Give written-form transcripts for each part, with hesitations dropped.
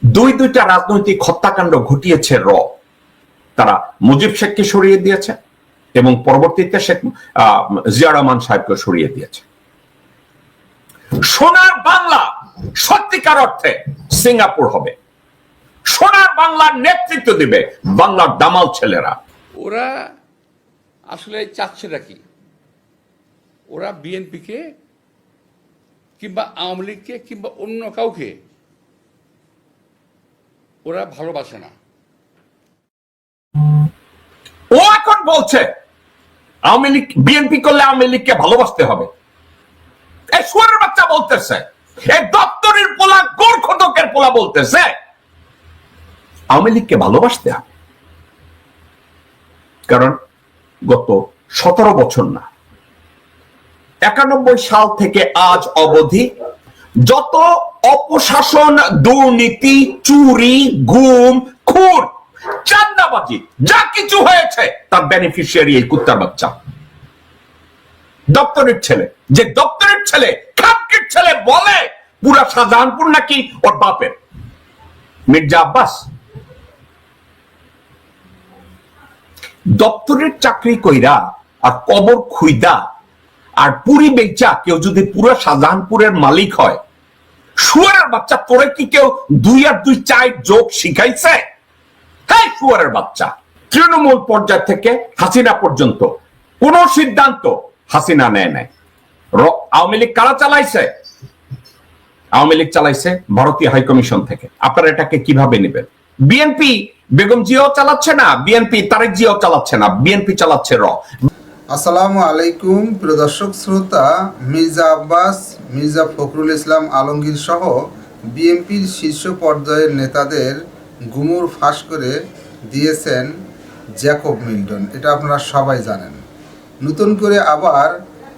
দুইটা রাজনৈতিক হত্যাকাণ্ড ঘটিয়েছে তারা মুজিব শেখকে সরিয়ে দিয়েছে এবং পরবর্তীতে শেখ জিয়া রহমান সাহেবকে সরিয়ে দিয়েছে। সোনার বাংলা সত্যিকার অর্থে সিঙ্গাপুর হবে। সোনার বাংলার নেতৃত্ব দিবে বাংলার দামাল ছেলেরা। ওরা আসলে চাচ্ছেটা কি? ওরা বিএনপিকে কিংবা আওয়ামী লীগকে কিংবা অন্য কাউকে ওরা ভালোবাসে না। ও এখন বলছে আওয়ামী লীগ বিএনপি করলে আওয়ামী লীগকে ভালোবাসতে হবে। এই শুয়ারের বাচ্চা বলতেছে, এই দপ্তরের পোলা গোরখটকের পোলা বলতেছে আওয়ামী লীগকে ভালোবাসতে হবে। কারণ গত 17 বছর না 91 সাল থেকে আজ অবধি যত অপশাসন, দুর্নীতি, চুরি, গুম, খুন, চাঁদাবাজি যা কিছু হয়েছে তার বেনিফিশিয়ারি এই কুত্তার বাচ্চা, দপ্তরের ছেলে। যে দপ্তরের ছেলে, খামকির ছেলে বলে পুরা শাহজাহানপুর নাকি ওর বাপের, মির্জা আব্বাস। দপ্তরের চাকরি কইরা আর কবর খুইদা আর পুরি বেচা কেউ যদি পুরো শাহজাহানপুরের মালিক হয়, শুয়ারের বাচ্চা তোরে কি কেউ 2 আর 2 4 যোগ শিখাইছে? হ্যাঁ, শুয়ারের বাচ্চা। তৃণমূল পর্যায় থেকে হাসিনা পর্যন্ত কোন সিদ্ধান্ত হাসিনা নেয় নাই। আওয়ামী লীগ কারা চালাইছে? আওয়ামী লীগ চালাইছে ভারতীয় হাইকমিশন থেকে। আপনারা এটাকে কিভাবে নেবেন? বিএনপি বেগম জিয়াও চালাচ্ছে না, বিএনপি তারেক জিয়াও চালাচ্ছে না, বিএনপি চালাচ্ছে আসসালামু আলাইকুম প্রিয় দর্শক শ্রোতা। মির্জা আব্বাস, মির্জা ফখরুল ইসলাম আলমগীর সহ বিএনপির শীর্ষ পর্যায়ের নেতাদের গুমর ফাঁস করে দিয়েছেন জ্যাকব মিল্টন, এটা আপনারা সবাই জানেন। নতুন করে আবার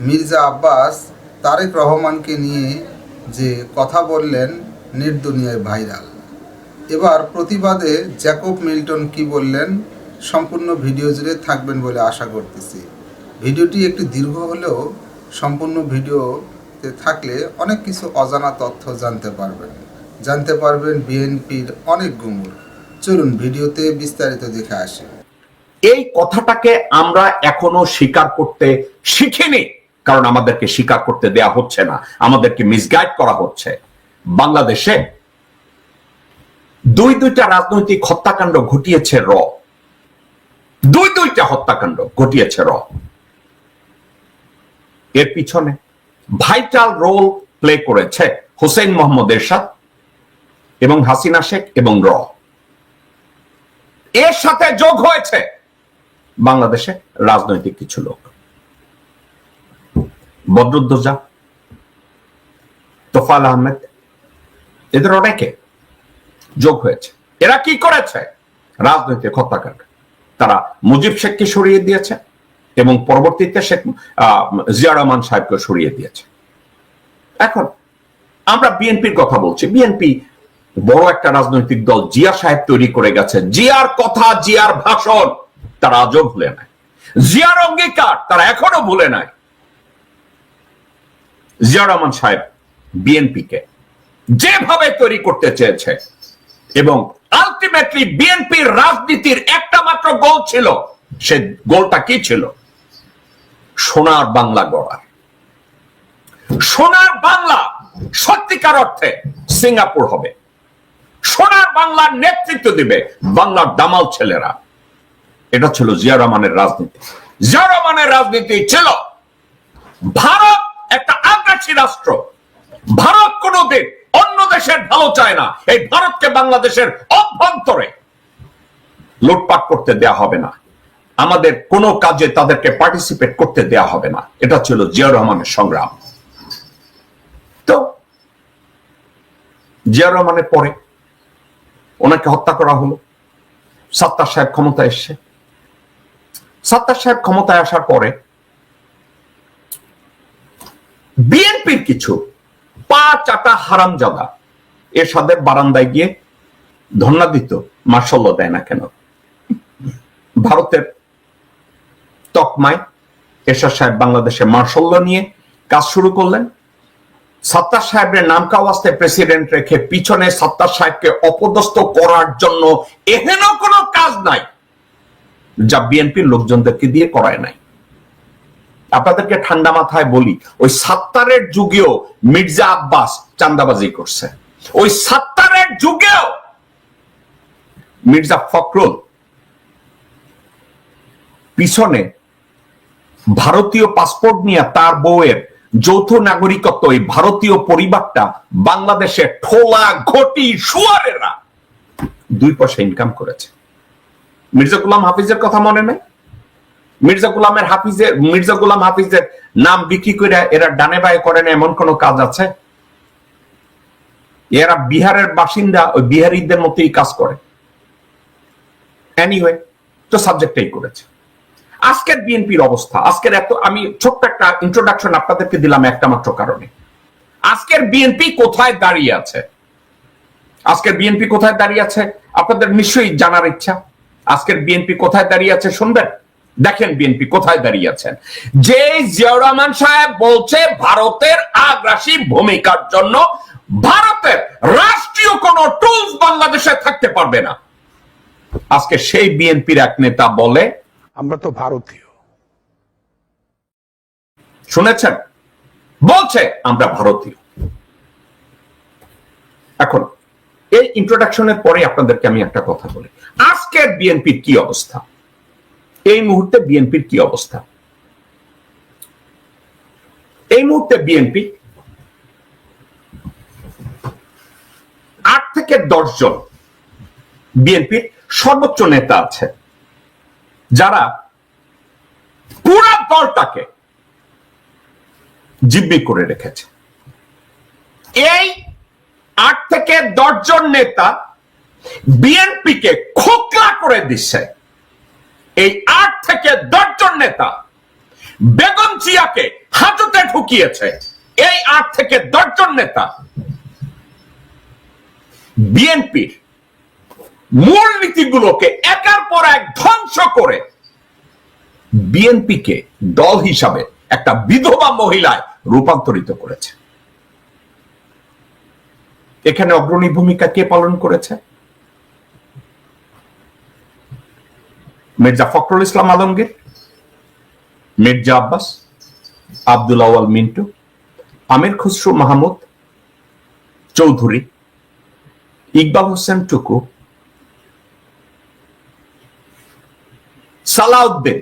মির্জা আব্বাস তারেক রহমানকে নিয়ে যে কথা বললেন নেট দুনিয়ায় ভাইরাল। এবার প্রতিবাদে জ্যাকব মিল্টন কি বললেন সম্পূর্ণ ভিডিও জুড়ে থাকবেন বলে আশা করতেছি। ভিডিওটি একটু দীর্ঘ হলেও সম্পূর্ণ ভিডিওতে থাকলে অনেক কিছু অজানা তথ্য জানতে পারবেন বিএনপির অনেক গুমর। চলুন ভিডিওতে বিস্তারিত দেখে আসি। এই কথাটাকে আমরা এখনো স্বীকার করতে শিখিনি, কারণ আমাদেরকে স্বীকার করতে দেয়া হচ্ছে না, আমাদেরকে মিসগাইড করা হচ্ছে। বাংলাদেশে দুইটা রাজনৈতিক হত্যাকাণ্ড ঘটিয়েছে দুইটা হত্যাকাণ্ড ঘটিয়েছে এর পিছনে ভাইটাল রোল প্লে করেছে হোসেন মোহাম্মদ এরশাদ এবং হাসিনা শেখ এবং এর সাথে যোগ হয়েছে বাংলাদেশে রাজনৈতিক কিছু লোক, বদরুদ্দোজা, তোফাল আহমেদ, এদের অনেকে যোগ হয়েছে। এরা কি করেছে? রাজনৈতিক হত্যাকাণ্ড। তারা মুজিব শেখকে সরিয়ে দিয়েছে এবং পরবর্তীতে শেখ জিয়া রহমান সাহেবকে সরিয়ে দিয়েছে। এখন আমরা বিএনপির কথা বলছি। বিএনপি বড় একটা রাজনৈতিক দল, জিয়া সাহেব তৈরি করে গেছে। জিয়ার কথা, জিয়ার ভাষণ তারা আজও ভুলে নাই, জিয়ার অঙ্গীকার তারা এখনো ভুলে নাই। জিয়া রহমান সাহেব বিএনপিকে যেভাবে তৈরি করতে চেয়েছে এবং আলটিমেটলি বিএনপির রাজনীতির একটা মাত্র গোল ছিল, সে গোলটা কি ছিল? সোনার বাংলা গড়া। সোনার বাংলা সত্যিকার অর্থে সিঙ্গাপুর হবে। সোনার বাংলার নেতৃত্ব দিবে বাংলার দামাল ছেলেরা। এটা ছিল জিয়া রহমানের রাজনীতি। জিয়া রহমানের রাজনীতি ছিল ভারত একটা আগ্রাসী রাষ্ট্র, ভারত কোনদিন অন্য দেশের ভালো চায় না, এই ভারতকে বাংলাদেশের অভ্যন্তরে লুটপাট করতে দেয়া হবে না, আমাদের কোনো কাজে তাদেরকে পার্টিসিপেট করতে দেয়া হবে না। এটা ছিল জিয়া রহমানের সংগ্রাম। তো জিয়া রহমানের পরে ওনাকে হত্যা করা হলো। সাত্তার সাহেব ক্ষমতায় এসছে। সাত্তার সাহেব ক্ষমতায় আসার পরে বিএনপির কিছু পা চাটা হারামজাদা এরশাদের বারান্দায় গিয়ে ধন্না দিত, মার্শাল্লাহ দেয় না কেন? ভারতের তকমায় এরশাদ সাহেব বাংলাদেশে মার্শাল্লাহ নিয়ে কাজ শুরু করলেন। সত্তার সাহেবের নাম কাওয়াস্তে প্রেসিডেন্ট রেখে পিছনে সত্তার সাহেবকে অপদস্থ করার জন্য এহেন কোনো কাজ নাই যা বিএনপির লোকজনদেরকে দিয়ে করায় নাই। আপনাদেরকে ঠান্ডা মাথায় বলি, ওই সত্তারের যুগেও মির্জা আব্বাস চাঁদাবাজি করছে, ওই সত্তারের যুগেও মির্জা ফখরুল পিছনে ভারতীয় পাসপোর্ট নিয়ে তার বউয়ের যৌথ নাগরিকত্ব, এই ভারতীয় পরিবারটা বাংলাদেশে ঠোলা ঘটি শুয়ারেরা 2 পয়সা ইনকাম করেছে। মির্জা গোলাম হাফিজের কথা মনে নেই? মির্জা গোলাম হাফিজের নাম বিক্রি করে এরা ডানে বায়ে করে না এমন কোন কাজ আছে? এরা বিহারের বাসিন্দা, ওই বিহারিদের মতোই কাজ করে। এনিওয়ে, তো সাবজেক্টটাই করেছে। আজকের বিএনপির অবস্থা, আজকের এত, আমি ছোট্ট একটা ইন্ট্রোডাকশন আপনাদেরকে দিলাম একটা মাত্র কারণে। আজকের বিএনপি কোথায় দাঁড়িয়ে আছে? আজকের বিএনপি কোথায় দাঁড়িয়ে আছে আপনাদের নিশ্চয়ই জানার ইচ্ছা। আজকের বিএনপি কোথায় দাঁড়িয়ে আছে শুনবেন? দেখেন বিএনপি কোথায় দাঁড়িয়ে আছেন। যে জিয়াউর রহমান সাহেব বলছে ভারতের আগ্রাসী ভূমিকার জন্য ভারতের রাষ্ট্রীয় কোন টুলস বাংলাদেশে থাকতে পারবে না, আজকে সেই বিএনপির এক নেতা বলে আমরা তো ভারতীয়। শুনেছেন? বলছে আমরা ভারতীয়। এখন এই ইন্ট্রোডাকশনের পরে আপনাদেরকে আমি একটা কথা বলি, আজকের বিএনপির কি অবস্থা, এই মুহূর্তে বিএনপির কি অবস্থা। এই মুহূর্তে বিএনপি 8 থেকে 10 জন বিএনপির সর্বোচ্চ নেতা আছে যারা পুরো দলটাকে জিম্মি করে রেখেছে। এই 8 থেকে 10 জন নেতা বিএনপিকে খোকলা করে দিচ্ছে। এই 8 থেকে 10 জন নেতা বেগম জিয়াকে হাজতে ঢুকিয়েছে। এই 8 থেকে 10 জন নেতা বিএনপির মূল নীতিগুলোকে একের পর এক ধ্বংস করে বিএনপিকে দল হিসাবে একটা বিধবা মহিলায় রূপান্তরিত করেছে। এখানে অগ্রণী ভূমিকা কে পালন করেছে? মির্জা ফখরুল ইসলাম আলমগীর, মির্জা আব্বাস, আব্দুল আওয়াল মিন্টু, আমির খুসরু মাহমুদ চৌধুরী, ইকবাল হোসেন টুকু, সালাউদ্দিন।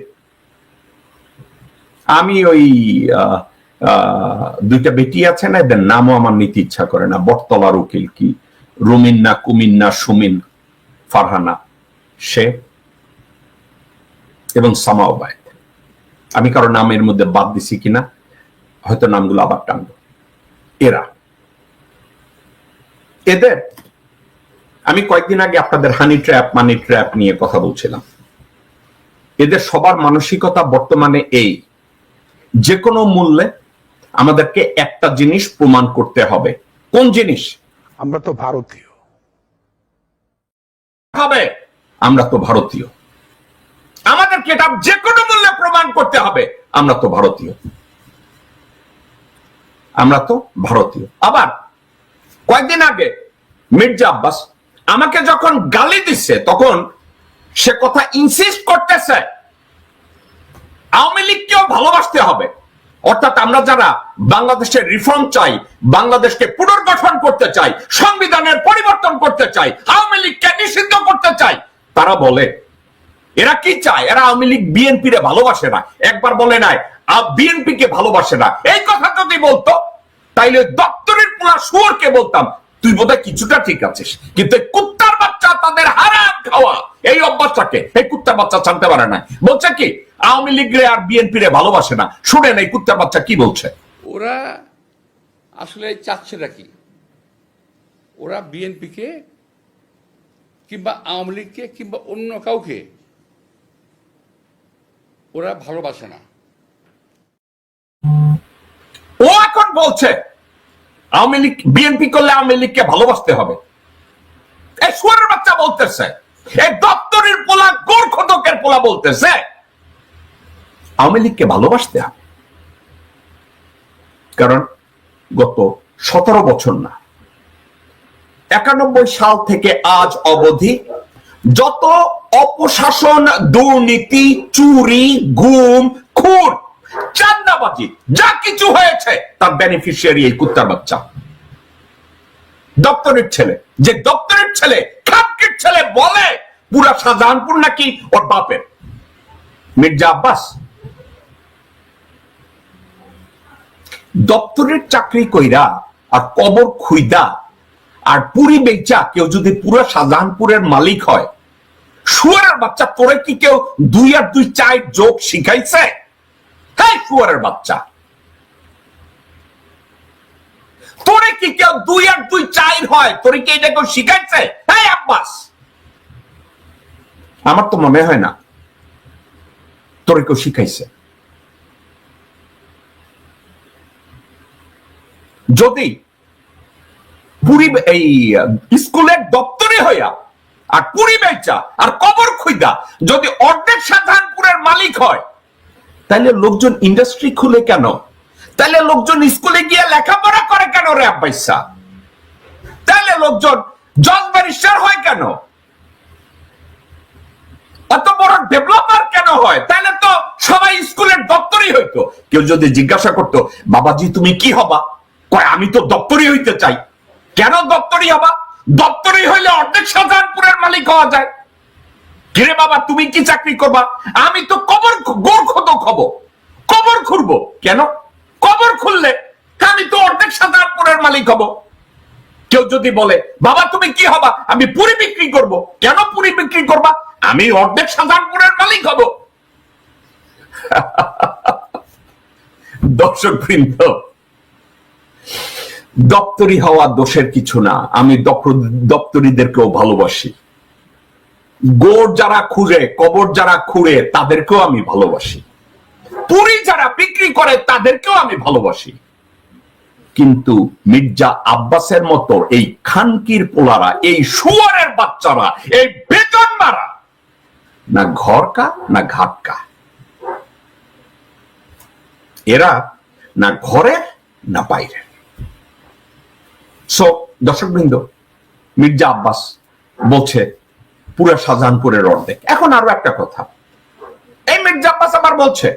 আমি ওই 2টা বেটি আছে না, এদের নামও আমার নিতে ইচ্ছা করে না, বটতলার উকিল কি রুমিন্না কুমিন্না সুমিন ফারহানা সে এবং সামাওবায়। আমি কারো নামের মধ্যে বাদ দিছি কিনা হয়তো নামগুলো আবার টানবো। এদের আমি কয়েকদিন আগে আপনাদের হানি ট্র্যাপ মানি ট্র্যাপ নিয়ে কথা বলছিলাম। এদের সবার মানসিকতা বর্তমানে এই, যে কোনো মূল্যে আমাদেরকে একটা জিনিস প্রমাণ করতে হবে। কোন জিনিস? আমরা তো ভারতীয়। হবে আমরা তো ভারতীয়, আমাদেরকে এটা যে কোনো মূল্যে প্রমাণ করতে হবে আমরা তো ভারতীয়, আমরা তো ভারতীয়। আবার কয়েকদিন আগে মির্জা আব্বাস আমাকে যখন গালি দিচ্ছে তখন সে কথা ইনসিস্ট করতেছে আওয়ামী লীগকেও ভালোবাসতে হবে। অর্থাৎ আমরা যারা বাংলাদেশের রিফর্ম চাই, বাংলাদেশকে পুনর্গঠন করতে চাই, সংবিধানের পরিবর্তন করতে চাই, আওয়ামী লীগকে নিষিদ্ধ করতে চাই, তারা বলে এরা কি চায়? এরা আওয়ামী লীগ বিএনপি রে ভালোবাসে না। একবার বলে নাই বিএনপি কে ভালোবাসে না। এই কথা যদি বলতো তাইলে দপ্তরের পোলা শুয়োরকে বলতাম তুই বোধহয় কিছুটা ঠিক আছিস, কিন্তু কুত্তার বাচ্চা তাদের হারাম খাওয়া এই অভ্যাসটাকে এই কুত্তার বাচ্চা জানতে পারে না। বলছে কি আওয়ামী লীগ রে আর বিএনপি রে ভালোবাসে না। শুনেন এই কুত্তার বাচ্চা কি বলছে। ওরা আসলে চাচ্ছেটা কি? ওরা বিএনপিকে কিংবা আওয়ামী লীগকে কিংবা অন্য কাউকে ওরা ভালোবাসে না। ও এখন বলছে আওয়ামী লীগ বিএনপি করলে আওয়ামী লীগকে ভালোবাসতে হবে। এই শুয়োরের বাচ্চা বলতেছে, এই দপ্তরের পোলা গোরখদকের পোলা বলতেছে আওয়ামী লীগকে ভালোবাসতে হবে। কারণ গত 17 বছর না, 91 সাল থেকে আজ অবধি যত অপশাসন, দুর্নীতি, চুরি, গুম, খুন, চাঁদাবাজি যা কিছু হয়েছে তার বেনিফিশিয়ারি এই কুত্তার বাচ্চা, দপ্তরের ছেলে। যে দপ্তরের ছেলে, খামকের ছেলে বলে পুরা শাহজাহানপুর নাকি ওর বাপের, মির্জা আব্বাস। দপ্তরের চাকরি কইরা আর কবর খুইদা আর পুরি বেচা কেউ যদি পুরো শাহজাহানপুরের মালিক হয়, শুয়ারের বাচ্চা, তোরে কি কেউ 2 আর 2 4 যোগ শিখাইছে? হ্যাঁ, শুয়ারের বাচ্চা, তোরে কি কেউ 2 আর 2 4 হয়? তোরে কি এটা কেউ শিখাইছে? হ্যাঁ আব্বাস, আমার তো মনে হয় না তোরে কেউ শিখাইছে। যদি পুরি এই স্কুলের দপ্তরে হইয়া আর পুরি বেচা আর কবর খুইদা যদি অর্ধেক শাহজাহানপুরের মালিক হয়, তাহলে লোকজন ইন্ডাস্ট্রি খুলে কেন? তাহলে লোকজন স্কুলে গিয়ে লেখাপড়া করে কেন রে আব্বাইসা? তাহলে লোকজন জজ ব্যারিস্টার হয় কেন? এত বড় ডেভেলপার কেন হয়? তাহলে তো সবাই স্কুলের দপ্তরই হইতো। কেউ যদি জিজ্ঞাসা করতো, বাবাজি তুমি কি হবা? কয় আমি তো দপ্তরই হইতে চাই। কেন দপ্তরই হবা? দপ্তরই হইলে অর্ধেক শাহজাহানপুরের মালিক হওয়া যায়। কিরে বাবা তুমি কি চাকরি করবা? আমি তো কবর গোরখোদক হব, কবর খুঁড়বো। কেন? কবর খুললে আমি তো অর্ধেক শাহজাহানপুরের মালিক হব। কেউ যদি বলে বাবা তুমি কি হবা? আমি পুরি বিক্রি করব। কেন পুরি বিক্রি করবা? আমি অর্ধেক শাহজাহানপুরের মালিক হব। দর্শক বৃন্দ, দপ্তরি হওয়া দোষের কিছু না। আমি দপ্তরিদেরকেও ভালোবাসি। গোড় যারা খুঁড়ে, কবর যারা খুঁড়ে, তাদেরকেও আমি ভালোবাসি। পুরি যারা বিক্রি করে তাদেরকেও আমি ভালোবাসি। কিন্তু মির্জা আব্বাসের মতো এই খানকির পোলারা, এই শুয়ারের বাচ্চারা, এই বেতন মারা না ঘরকা না ঘাটকা, এরা না ঘরে না বাইরে। সো দর্শকবৃন্দ, মির্জা আব্বাস বলছে পুরা শাহজাহানপুরের অর্ধেক। এখন আরো একটা কথা, এই মির্জা আব্বাস আবার বলছে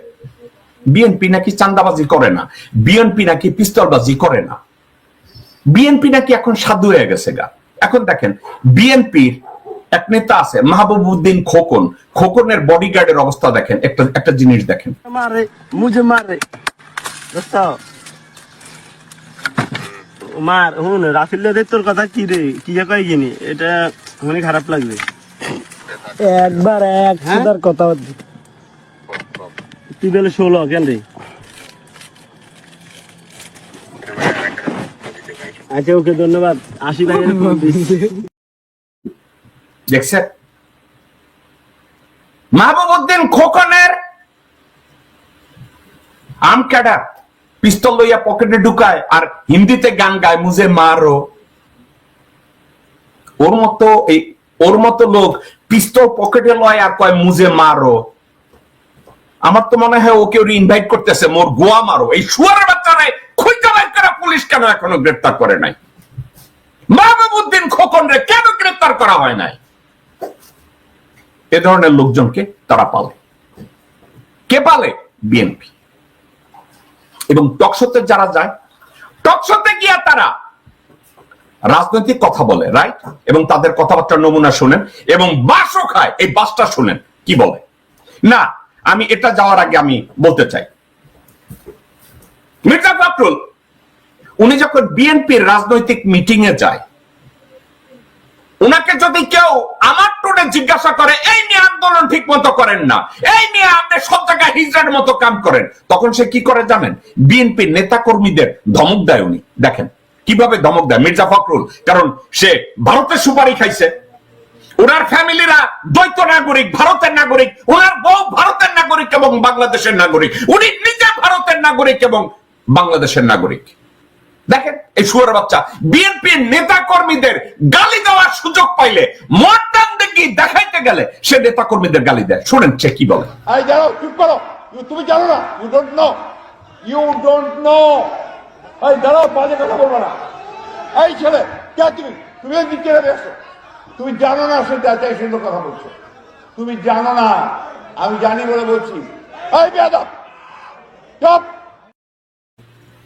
বিএনপি নাকি চাঁদাবাজি করে না, বিএনপি নাকি পিস্তলবাজি করে না, বিএনপি নাকি এখন সাধু হয়ে গেছে গা। এখন দেখেন বিএনপির এক নেতা আছে মাহবুবউদ্দিন খোকন, খোকনের বডিগার্ডের অবস্থা দেখেন। একটা জিনিস দেখেন, মারে মুঝে মারে মার হুন রাফিল তোর কথা কি রে, কি কয় গিনি, এটা অনেক খারাপ লাগবে। একবার এক সুদার কথা তুই বলে 16 কেন রে? আচ্ছা ওকে ধন্যবাদ। 80 টাকা দেখছেন মাহবুবউদ্দিন খোকনের আর্ম ক্যাডার পিস্তল লইয়া পকেটে ঢুকায় আর হিন্দিতে গান গায়, মুঝে মারো। ওর মতো লোক পিস্তল পকেটে লয় আর কয় মুঝে মারো। আমার তো মনে হয় ওকে ওর ইনভাইট করতেছে, মোর গোয়া মারো। এই শুয়ারের বাচ্চারে খুঁজে বের করা পুলিশ কেন এখনো গ্রেফতার করে নাই? মাহবুবউদ্দিন খোকন রে কেন গ্রেফতার করা হয় নাই? এ ধরনের লোকজনকে তারা পালে। কে পালে? বিএনপি। এবং টকশোতে যারা যায়, টকশোতে গিয়া তারা রাজনৈতিক কথা বলে, রাইট? এবং তাদের কথাবার্তার নমুনা শুনেন এবং বাসও খায়। এই বাসটা শুনেন কি বলে। না, আমি এটা যাওয়ার আগে আমি বলতে চাই, মির্জা ফখরুল উনি যখন বিএনপির রাজনৈতিক মিটিং এ যায়, উনাকে যদি কেউ আমার টোনে জিজ্ঞাসা করে এই নিয়ে আন্দোলন ঠিক মতো করেন না, এই নিয়ে আপনি সব জায়গায় হিজড়ার মতো কাম করেন, তখন সে কি করে জানেন? বিএনপির নেতা কর্মীদের ধমক দেয়। উনি দেখেন কিভাবে ধমক দেয় মির্জা ফখরুল, কারণ সে ভারতের সুপারি খাইছে, ওনার ফ্যামিলিরা দ্বৈত নাগরিক, ভারতের নাগরিক, ওনার বউ ভারতের নাগরিক এবং বাংলাদেশের নাগরিক, উনি নিজে ভারতের নাগরিক এবং বাংলাদেশের নাগরিক। দেখেন এই শুয়ারের বাচ্চা বিএনপির নেতা কর্মীদের গালি দেওয়ার সুযোগ পাইলে, মর্দান দেখি দেখাইতে গেলে সে নেতা কর্মীদের গালি দেয়। শুনেন সে কি বলে। চুপ করো, তুমি জানো না, ইউ ডোন্ট নো, এই দাঁড়াও, বাজে কথা বলবো না। এই ছেলে, কে তুমি? তুমি এদিক থেকে বেরোছো। তুমি জানো না সে যাচাই সুন্দর কথা বলছো। তুমি জানো না, আমি জানি বলে বলছি। এই বেয়াদব, চুপ।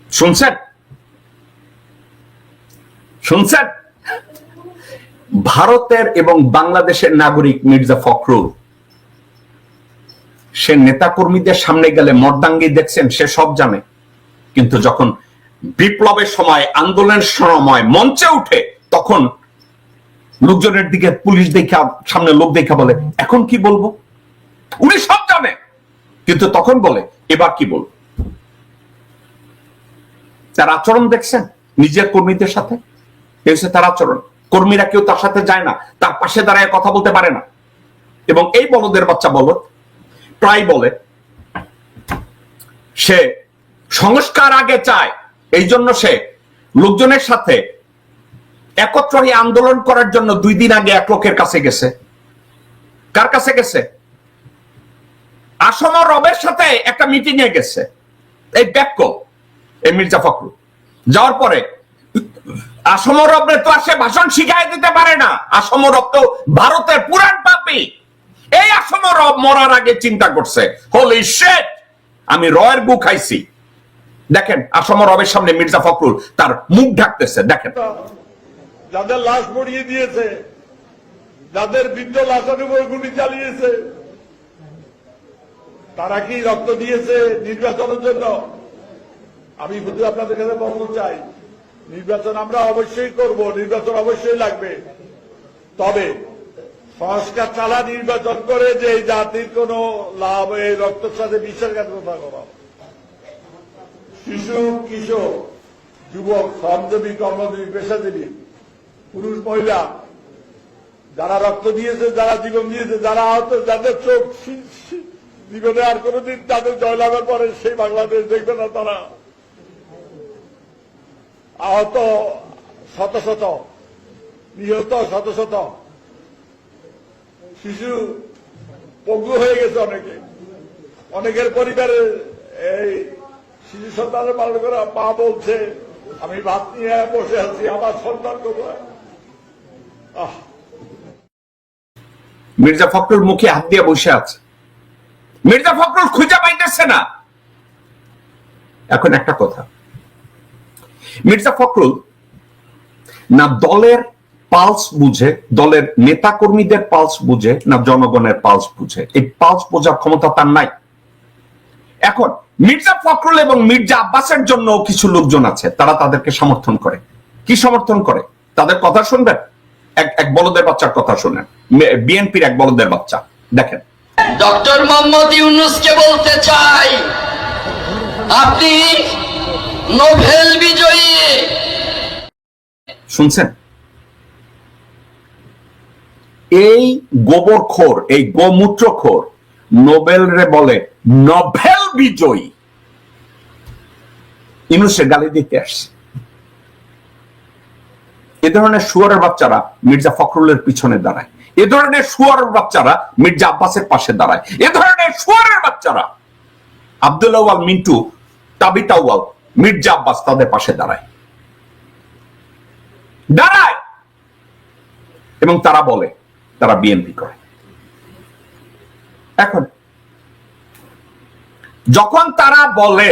শুনছেন শুনছেন ভারতের এবং বাংলাদেশের নাগরিক মির্জা ফখরুল, সে নেতাকর্মীদের সামনে গেলে মর্দাঙ্গি দেখছেন, সে সব জানে। কিন্তু যখন বিপ্লবের সময়, আন্দোলনের সময় মঞ্চে উঠে, তখন লোকজনের দিকে পুলিশ দেখা, সামনে লোক দেখা বলে এখন কি বলবো। উনি সব জানে, কিন্তু তখন বলে এবার কি বলবো। তার আচরণ দেখছেন নিজের কর্মীদের সাথে, তার আচরণ। কর্মীরা কেউ তার সাথে যায় না, তার পাশে দাঁড়ায় কথা বলতে পারে না। এবং এই বলদের বাচ্চা বলদ প্রায় বলে সে সংস্কার আগে চায়, এই জন্য সে লোকজনের সাথে একত্র হয়ে আন্দোলন করার জন্য 2 দিন আগে এক লোকের কাছে গেছে। কার কাছে গেছে? আসম রবের সাথে একটা মিটিং এ গেছে এই ব্যাক্য, এই মির্জা ফখরুল। যাওয়ার পরে আসম রবরে তো আর সে ভাষণ শিখাই দিতে পারে না। আসম রব তো ভারতের পুরান পাপী। এই আসম রব মরার আগে চিন্তা করছে, হোলি শিট, আমি রয়ের গু খাইছি। দেখেন আসম রবের সামনে মির্জা ফখরুল তার মুখ ঢাকতেছে, দেখেন। যাদের লাশ মরিয়ে দিয়েছে, যাদের বৃদ্ধ লাশের উপর গুলি চালিয়েছে, তারা কি রক্ত দিয়েছে নির্বাচনের জন্য? আমি শুধু আপনাদের কাছে বলতে চাই, নির্বাচন আমরা অবশ্যই করব, নির্বাচন অবশ্যই লাগবে। তবে সংস্কার ছাড়া নির্বাচন করে যে এই জাতির কোন লাভ, এই রক্তের সাথে বিশ্বাসঘাতকতা করা, শিশু, কিশোর, যুবক, শ্রমজীবী, কর্মজীবী, পেশাজীবী, পুরুষ, মহিলা, যারা রক্ত দিয়েছে, যারা জীবন দিয়েছে, যারা আহত, যাদের চোখ জীবনে আর কোনদিন তাদের জয়লাভের পরে সেই বাংলাদেশ দেখবে না, তারা আহত শত শত, নিহত শত শত, শিশু পঙ্গু হয়ে গেছে অনেকে। অনেকের পরিবারে এই শিশু সন্তানের পালন করা মা বলছে আমি ভাত নিয়ে বসে আছি, আমার সন্তান কোথায়? মির্জা ফখরুল মুখে হাত দিয়ে বসে আছে। মির্জা ফখরুল খুঁজে পাইতেছে না। এখন একটা কথা, মির্জা ফখরুল না দলের পালস বুঝে, দলের নেতা কর্মীদের পালস বুঝে, না জনগণের পালস বুঝে। এই পালস বোঝার ক্ষমতা তার নাই। এখন মির্জা ফখরুল এবং মির্জা আব্বাসের জন্য কিছু লোকজন আছে, তারা তাদেরকে সমর্থন করে। কি সমর্থন করে? তাদের কথা শুনবেন। এক বলদের বাচ্চার কথা শুনেন, বিএনপির এক বলদের বাচ্চা। দেখেন, ডক্টর মোহাম্মদ ইউনূসকে বলতে চাই, আপনি নোবেল বিজয়ী। শুনছেন? এই গোবরখোর, এই গোমূত্রখোর নোবেল রে বলে নোবেল বিজয়ী। ইউনূসের গালি দিতে আসছে। এ ধরনের শুয়ারের বাচ্চারা মির্জা ফখরুলের পিছনে দাঁড়ায়। এ ধরনের শুয়ারের বাচ্চারা মির্জা আব্বাসের পাশে দাঁড়ায়। এ ধরনের শুয়ারের বাচ্চারা আব্দুল আওয়াল, মিন্টু, তাবিতা আউয়াল, মির্জা আব্বাস তাদের পাশে দাঁড়ায় এবং তারা বলে তারা বিএনপি করে। এখন যখন তারা বলে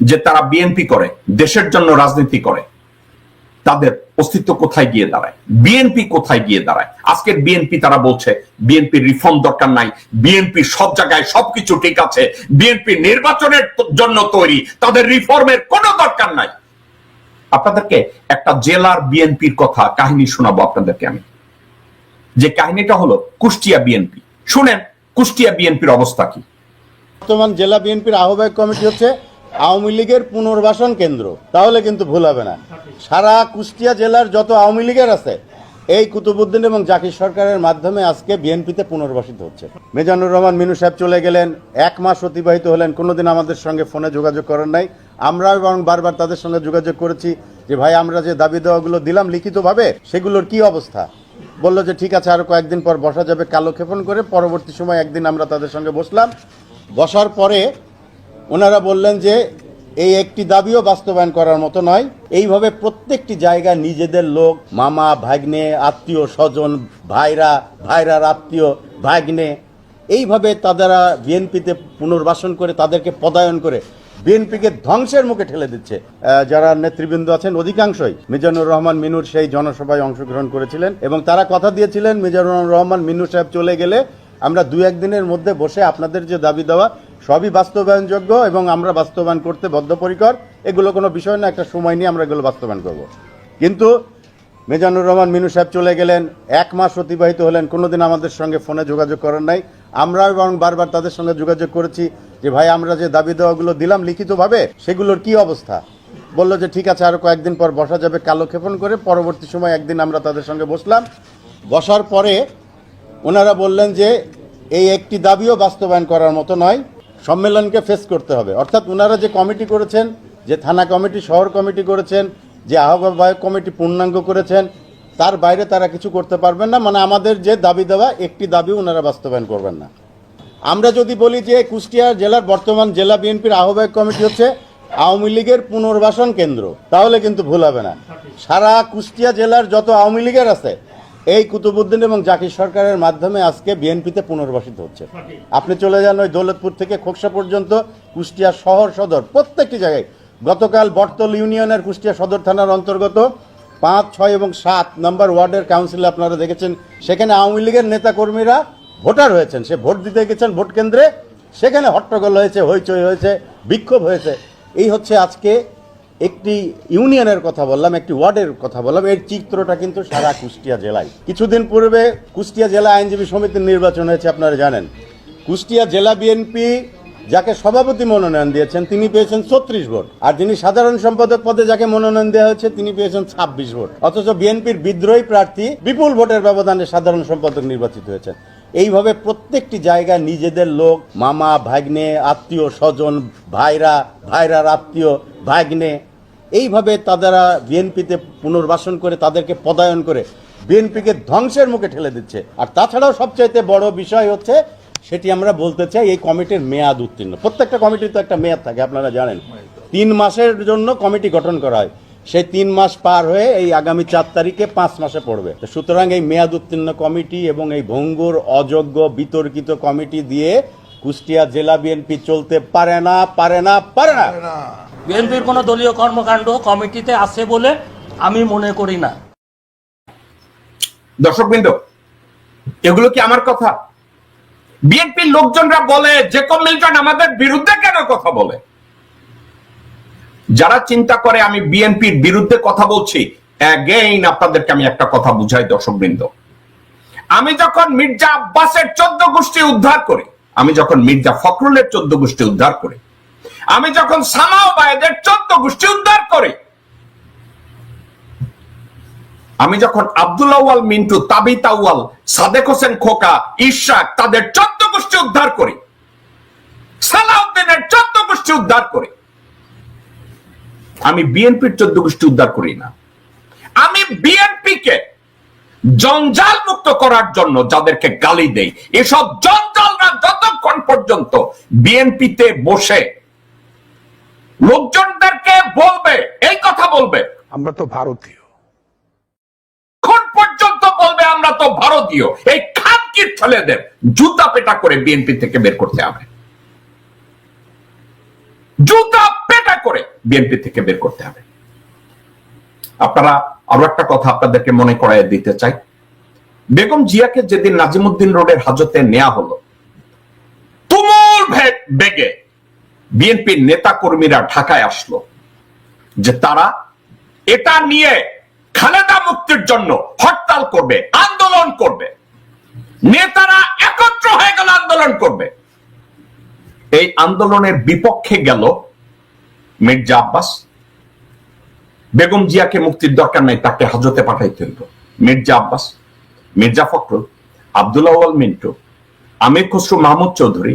যে তারা বিএনপি করে, দেশের জন্য রাজনীতি করে, তাদের অস্তিত্ব কোথায় গিয়ে দাঁড়ায়? বিএনপি কোথায় গিয়ে দাঁড়ায়? আজকের বিএনপি তারা বলছে বিএনপির রিফর্ম দরকার নাই, বিএনপি সব জায়গায় সবকিছু ঠিক আছে, বিএনপি নির্বাচনের জন্য তৈরি, তাদের রিফর্মের কোনো দরকার নাই। আপনাদেরকে একটা জেলার বিএনপির কথা কাহিনী শোনাবো আপনাদেরকে আমি। যে কাহিনীটা হলো কুষ্টিয়া বিএনপি। শুনেন কুষ্টিয়া বিএনপির অবস্থা কি। বর্তমান জেলা বিএনপির আহ্বায়ক কমিটি হচ্ছে আওয়ামী লীগের পুনর্বাসন কেন্দ্র, তাহলে কিন্তু ভুল হবে না। সারা কুষ্টিয়া জেলার যত আওয়ামী লীগের আছে, এই কুতুবউদ্দিন এবং জাকির সরকারের মাধ্যমে আজকে বিএনপিতে পুনর্বাসিত হচ্ছে। মিজানুর রহমান মিনু সাহেব চলে গেলেন, 1 মাস অতিবাহিত হলেন, কোনোদিন আমাদের সঙ্গে ফোনে যোগাযোগ করেন নাই। আমরা এবং বারবার তাদের সঙ্গে যোগাযোগ করেছি যে ভাই আমরা যে দাবি দেওয়াগুলো দিলাম লিখিতভাবে, সেগুলোর কি অবস্থা? বললো যে ঠিক আছে, আরো কয়েকদিন পর বসা যাবে। কালক্ষেপণ করে পরবর্তী সময় একদিন আমরা তাদের সঙ্গে বসলাম। বসার পরে ওনারা বললেন যে এই একটি দাবিও বাস্তবায়ন করার মতো নয়। এইভাবে প্রত্যেকটি জায়গায় নিজেদের লোক, মামা ভাগ্নে, আত্মীয় স্বজন, ভাইরার আত্মীয় ভাগ্নে, এইভাবে তারা বিএনপিতে পুনর্বাসন করে তাদেরকে পদায়ন করে বিএনপিকে ধ্বংসের মুখে ঠেলে দিচ্ছে। যারা নেতৃবৃন্দ আছেন অধিকাংশই মিজানুর রহমান মিনুর সেই জনসভায় অংশগ্রহণ করেছিলেন এবং তারা কথা দিয়েছিলেন মিজানুর রহমান মিনু সাহেব চলে গেলে আমরা 2-1 দিনের মধ্যে বসে আপনাদের যে দাবি দেওয়া সবই বাস্তবায়নযোগ্য এবং আমরা বাস্তবায়ন করতে বদ্ধপরিকর, এগুলো কোনো বিষয় না, একটা সময় নিয়ে আমরা এগুলো বাস্তবায়ন করব। কিন্তু মিজানুর রহমান মিনু সাহেব চলে গেলেন, 1 মাস অতিবাহিত হলেন, কোনোদিন আমাদের সঙ্গে ফোনে যোগাযোগ করেন নাই। আমরা এবং বারবার তাদের সঙ্গে যোগাযোগ করেছি যে ভাই আমরা যে দাবি দেওয়াগুলো দিলাম লিখিতভাবে সেগুলোর কি অবস্থা। বললো যে ঠিক আছে আরও কয়েকদিন পর বসা যাবে, কালক্ষেপণ করে পরবর্তী সময় একদিন আমরা তাদের সঙ্গে বসলাম। বসার পরে ওনারা বললেন যে এই একটি দাবিও বাস্তবায়ন করার মতো নয়, সম্মেলনকে ফেস করতে হবে। অর্থাৎ ওনারা যে কমিটি করেছেন, যে থানা কমিটি, শহর কমিটি করেছেন, যে আহ্বায়ক কমিটি পূর্ণাঙ্গ করেছেন, তার বাইরে তারা কিছু করতে পারবেন না। মানে আমাদের যে দাবি দেওয়া একটি দাবি ওনারা বাস্তবায়ন করবেন না। আমরা যদি বলি যে কুষ্টিয়া জেলার বর্তমান জেলা বিএনপির আহ্বায়ক কমিটি হচ্ছে আওয়ামী লীগের পুনর্বাসন কেন্দ্র, তাহলে কিন্তু ভুল হবে না। সারা কুষ্টিয়া জেলার যত আওয়ামী লীগের আছে এই কুতুবউদ্দিন এবং জাকির সরকারের মাধ্যমে আজকে বিএনপিতে পুনর্বাসিত হচ্ছে। আপনি চলে যান ওই দৌলতপুর থেকে খোকসা পর্যন্ত, কুষ্টিয়া শহর সদর প্রত্যেকটি জায়গায়। গতকাল বটতল ইউনিয়নের কুষ্টিয়া সদর থানার অন্তর্গত 5, 6 এবং 7 নম্বর ওয়ার্ডের কাউন্সিলে আপনারা দেখেছেন, সেখানে আওয়ামী লীগের নেতাকর্মীরা ভোটার হয়েছেন, সে ভোট দিতে গেছেন ভোট কেন্দ্রে, সেখানে হট্টগোল হয়েছে, হইচই হয়েছে, বিক্ষোভ হয়েছে। এই হচ্ছে আজকে একটি ইউনিয়নের কথা বললাম, একটি ওয়ার্ডের কথা বললাম, এর চিত্রটা কিন্তু সারা কুষ্টিয়া জেলায়। কিছুদিন পূর্বে কুষ্টিয়া জেলা আইনজীবী সমিতির নির্বাচন হয়েছে, আপনারা জানেন। কুষ্টিয়া জেলা বিএনপি যাকে সভাপতি মনোনয়ন দিয়েছেন তিনি পেয়েছেন 36 ভোট, আর যিনি সাধারণ সম্পাদক পদে যাকে মনোনয়ন দেওয়া হয়েছে তিনি পেয়েছেন 26 ভোট। অথচ বিএনপির বিদ্রোহী প্রার্থী বিপুল ভোটের ব্যবধানে সাধারণ সম্পাদক নির্বাচিত হয়েছেন। এইভাবে প্রত্যেকটি জায়গায় নিজেদের লোক, মামা ভাগ্নে, আত্মীয় স্বজন, ভাইরার আত্মীয় ভাগ্নে, এইভাবে তারা বিএনপিতে পুনর্বাসন করে তাদেরকে পদায়ন করে বিএনপিকে ধ্বংসের মুখে ঠেলে দিচ্ছে। আর তাছাড়াও সবচাইতে বড় বিষয় হচ্ছে, সেটি আমরা বলতে চাই, এই কমিটির মেয়াদ উত্তীর্ণ। প্রত্যেকটা কমিটির তো একটা মেয়াদ থাকে, আপনারা জানেন। 3 মাসের জন্য কমিটি গঠন করা হয়, সেই 3 মাস পার হয়ে এই আগামী 4 তারিখে 5 মাসে পড়বে। সুতরাং এই মেয়াদ উত্তীর্ণ কমিটি এবং এই ভঙ্গুর, অযোগ্য, বিতর্কিত কমিটি দিয়ে কুষ্টিয়া জেলা বিএনপি চলতে পারে না। বিএনপির কোনো দলীয় কর্মকাণ্ড কমিটিতে আছে বলে আমি মনে করি না। দর্শকবৃন্দ, এগুলো কি আমার কথা? বিএনপির লোকজনরা বলে জেকব মিল্টন আমাদের বিরুদ্ধে কেন কথা বলে? যারা চিন্তা করে আমি বিএনপির বিরুদ্ধে কথা বলছি, অ্যাগেইন আপনাদেরকে আমি একটা কথা বুঝাই দর্শকবৃন্দ। আমি যখন মির্জা আব্বাসের 14 গোষ্ঠী উদ্ধার করি, আমি যখন মির্জা ফখরুলের 14 গোষ্ঠী উদ্ধার করি, আমি যখন সামাও বায়েদের 14 গোষ্ঠী উদ্ধার করি, আমি যখন আব্দুল আউয়াল মিন্টু, তাবিত আউয়াল, সাদেক হোসেন খোকা, ইশাক তাদের 14 গোষ্ঠী উদ্ধার করি, সালাউদ্দিনের 14 গোষ্ঠী উদ্ধার করি, আমি বিএনপির 14 গোষ্ঠী উদ্ধার করি না। আমি বিএনপিকে জঞ্জাল মুক্ত করার জন্য যাদেরকে গালি দেই, এসব জঞ্জালরা যতক্ষণ পর্যন্ত বিএনপিতে বসে লোকজনদেরকে বলবে, এই কথা বলবে, আমরা তো ভারতীয়, পর্যন্ত বলবে আমরা তো ভারতীয়, এই খানকির ছেলেদের জুতা পেটা করে বিএনপি থেকে বের করতে হবে। জুতা পেটা করে বিএনপি থেকে বের করতে হবে। আপনারা আরো একটা কথা আপনাদেরকে মনে করাই দিতে চাই। বেগম জিয়াকে যেদিন নাজিমুদ্দিন রোডের হাজতে নেওয়া হলো, তুমুল বেগে বিএনপির নেতা কর্মীরা ঢাকায় আসলো যে তারা এটা নিয়ে খালেদা মুক্তির জন্য হরতাল করবে, আন্দোলন করবে। নেতারা একত্র হয়ে গেল, আন্দোলন করবে। এই আন্দোলনের বিপক্ষে গেল মির্জা আব্বাস। বেগম জিয়াকে মুক্তির দরকার নাই, তাকে হাজতে পাঠাইতে হইল। মির্জা আব্বাস, মির্জা ফখরুল, আব্দুল আউয়াল মিন্টু, আমির খসরু মাহমুদ চৌধুরী,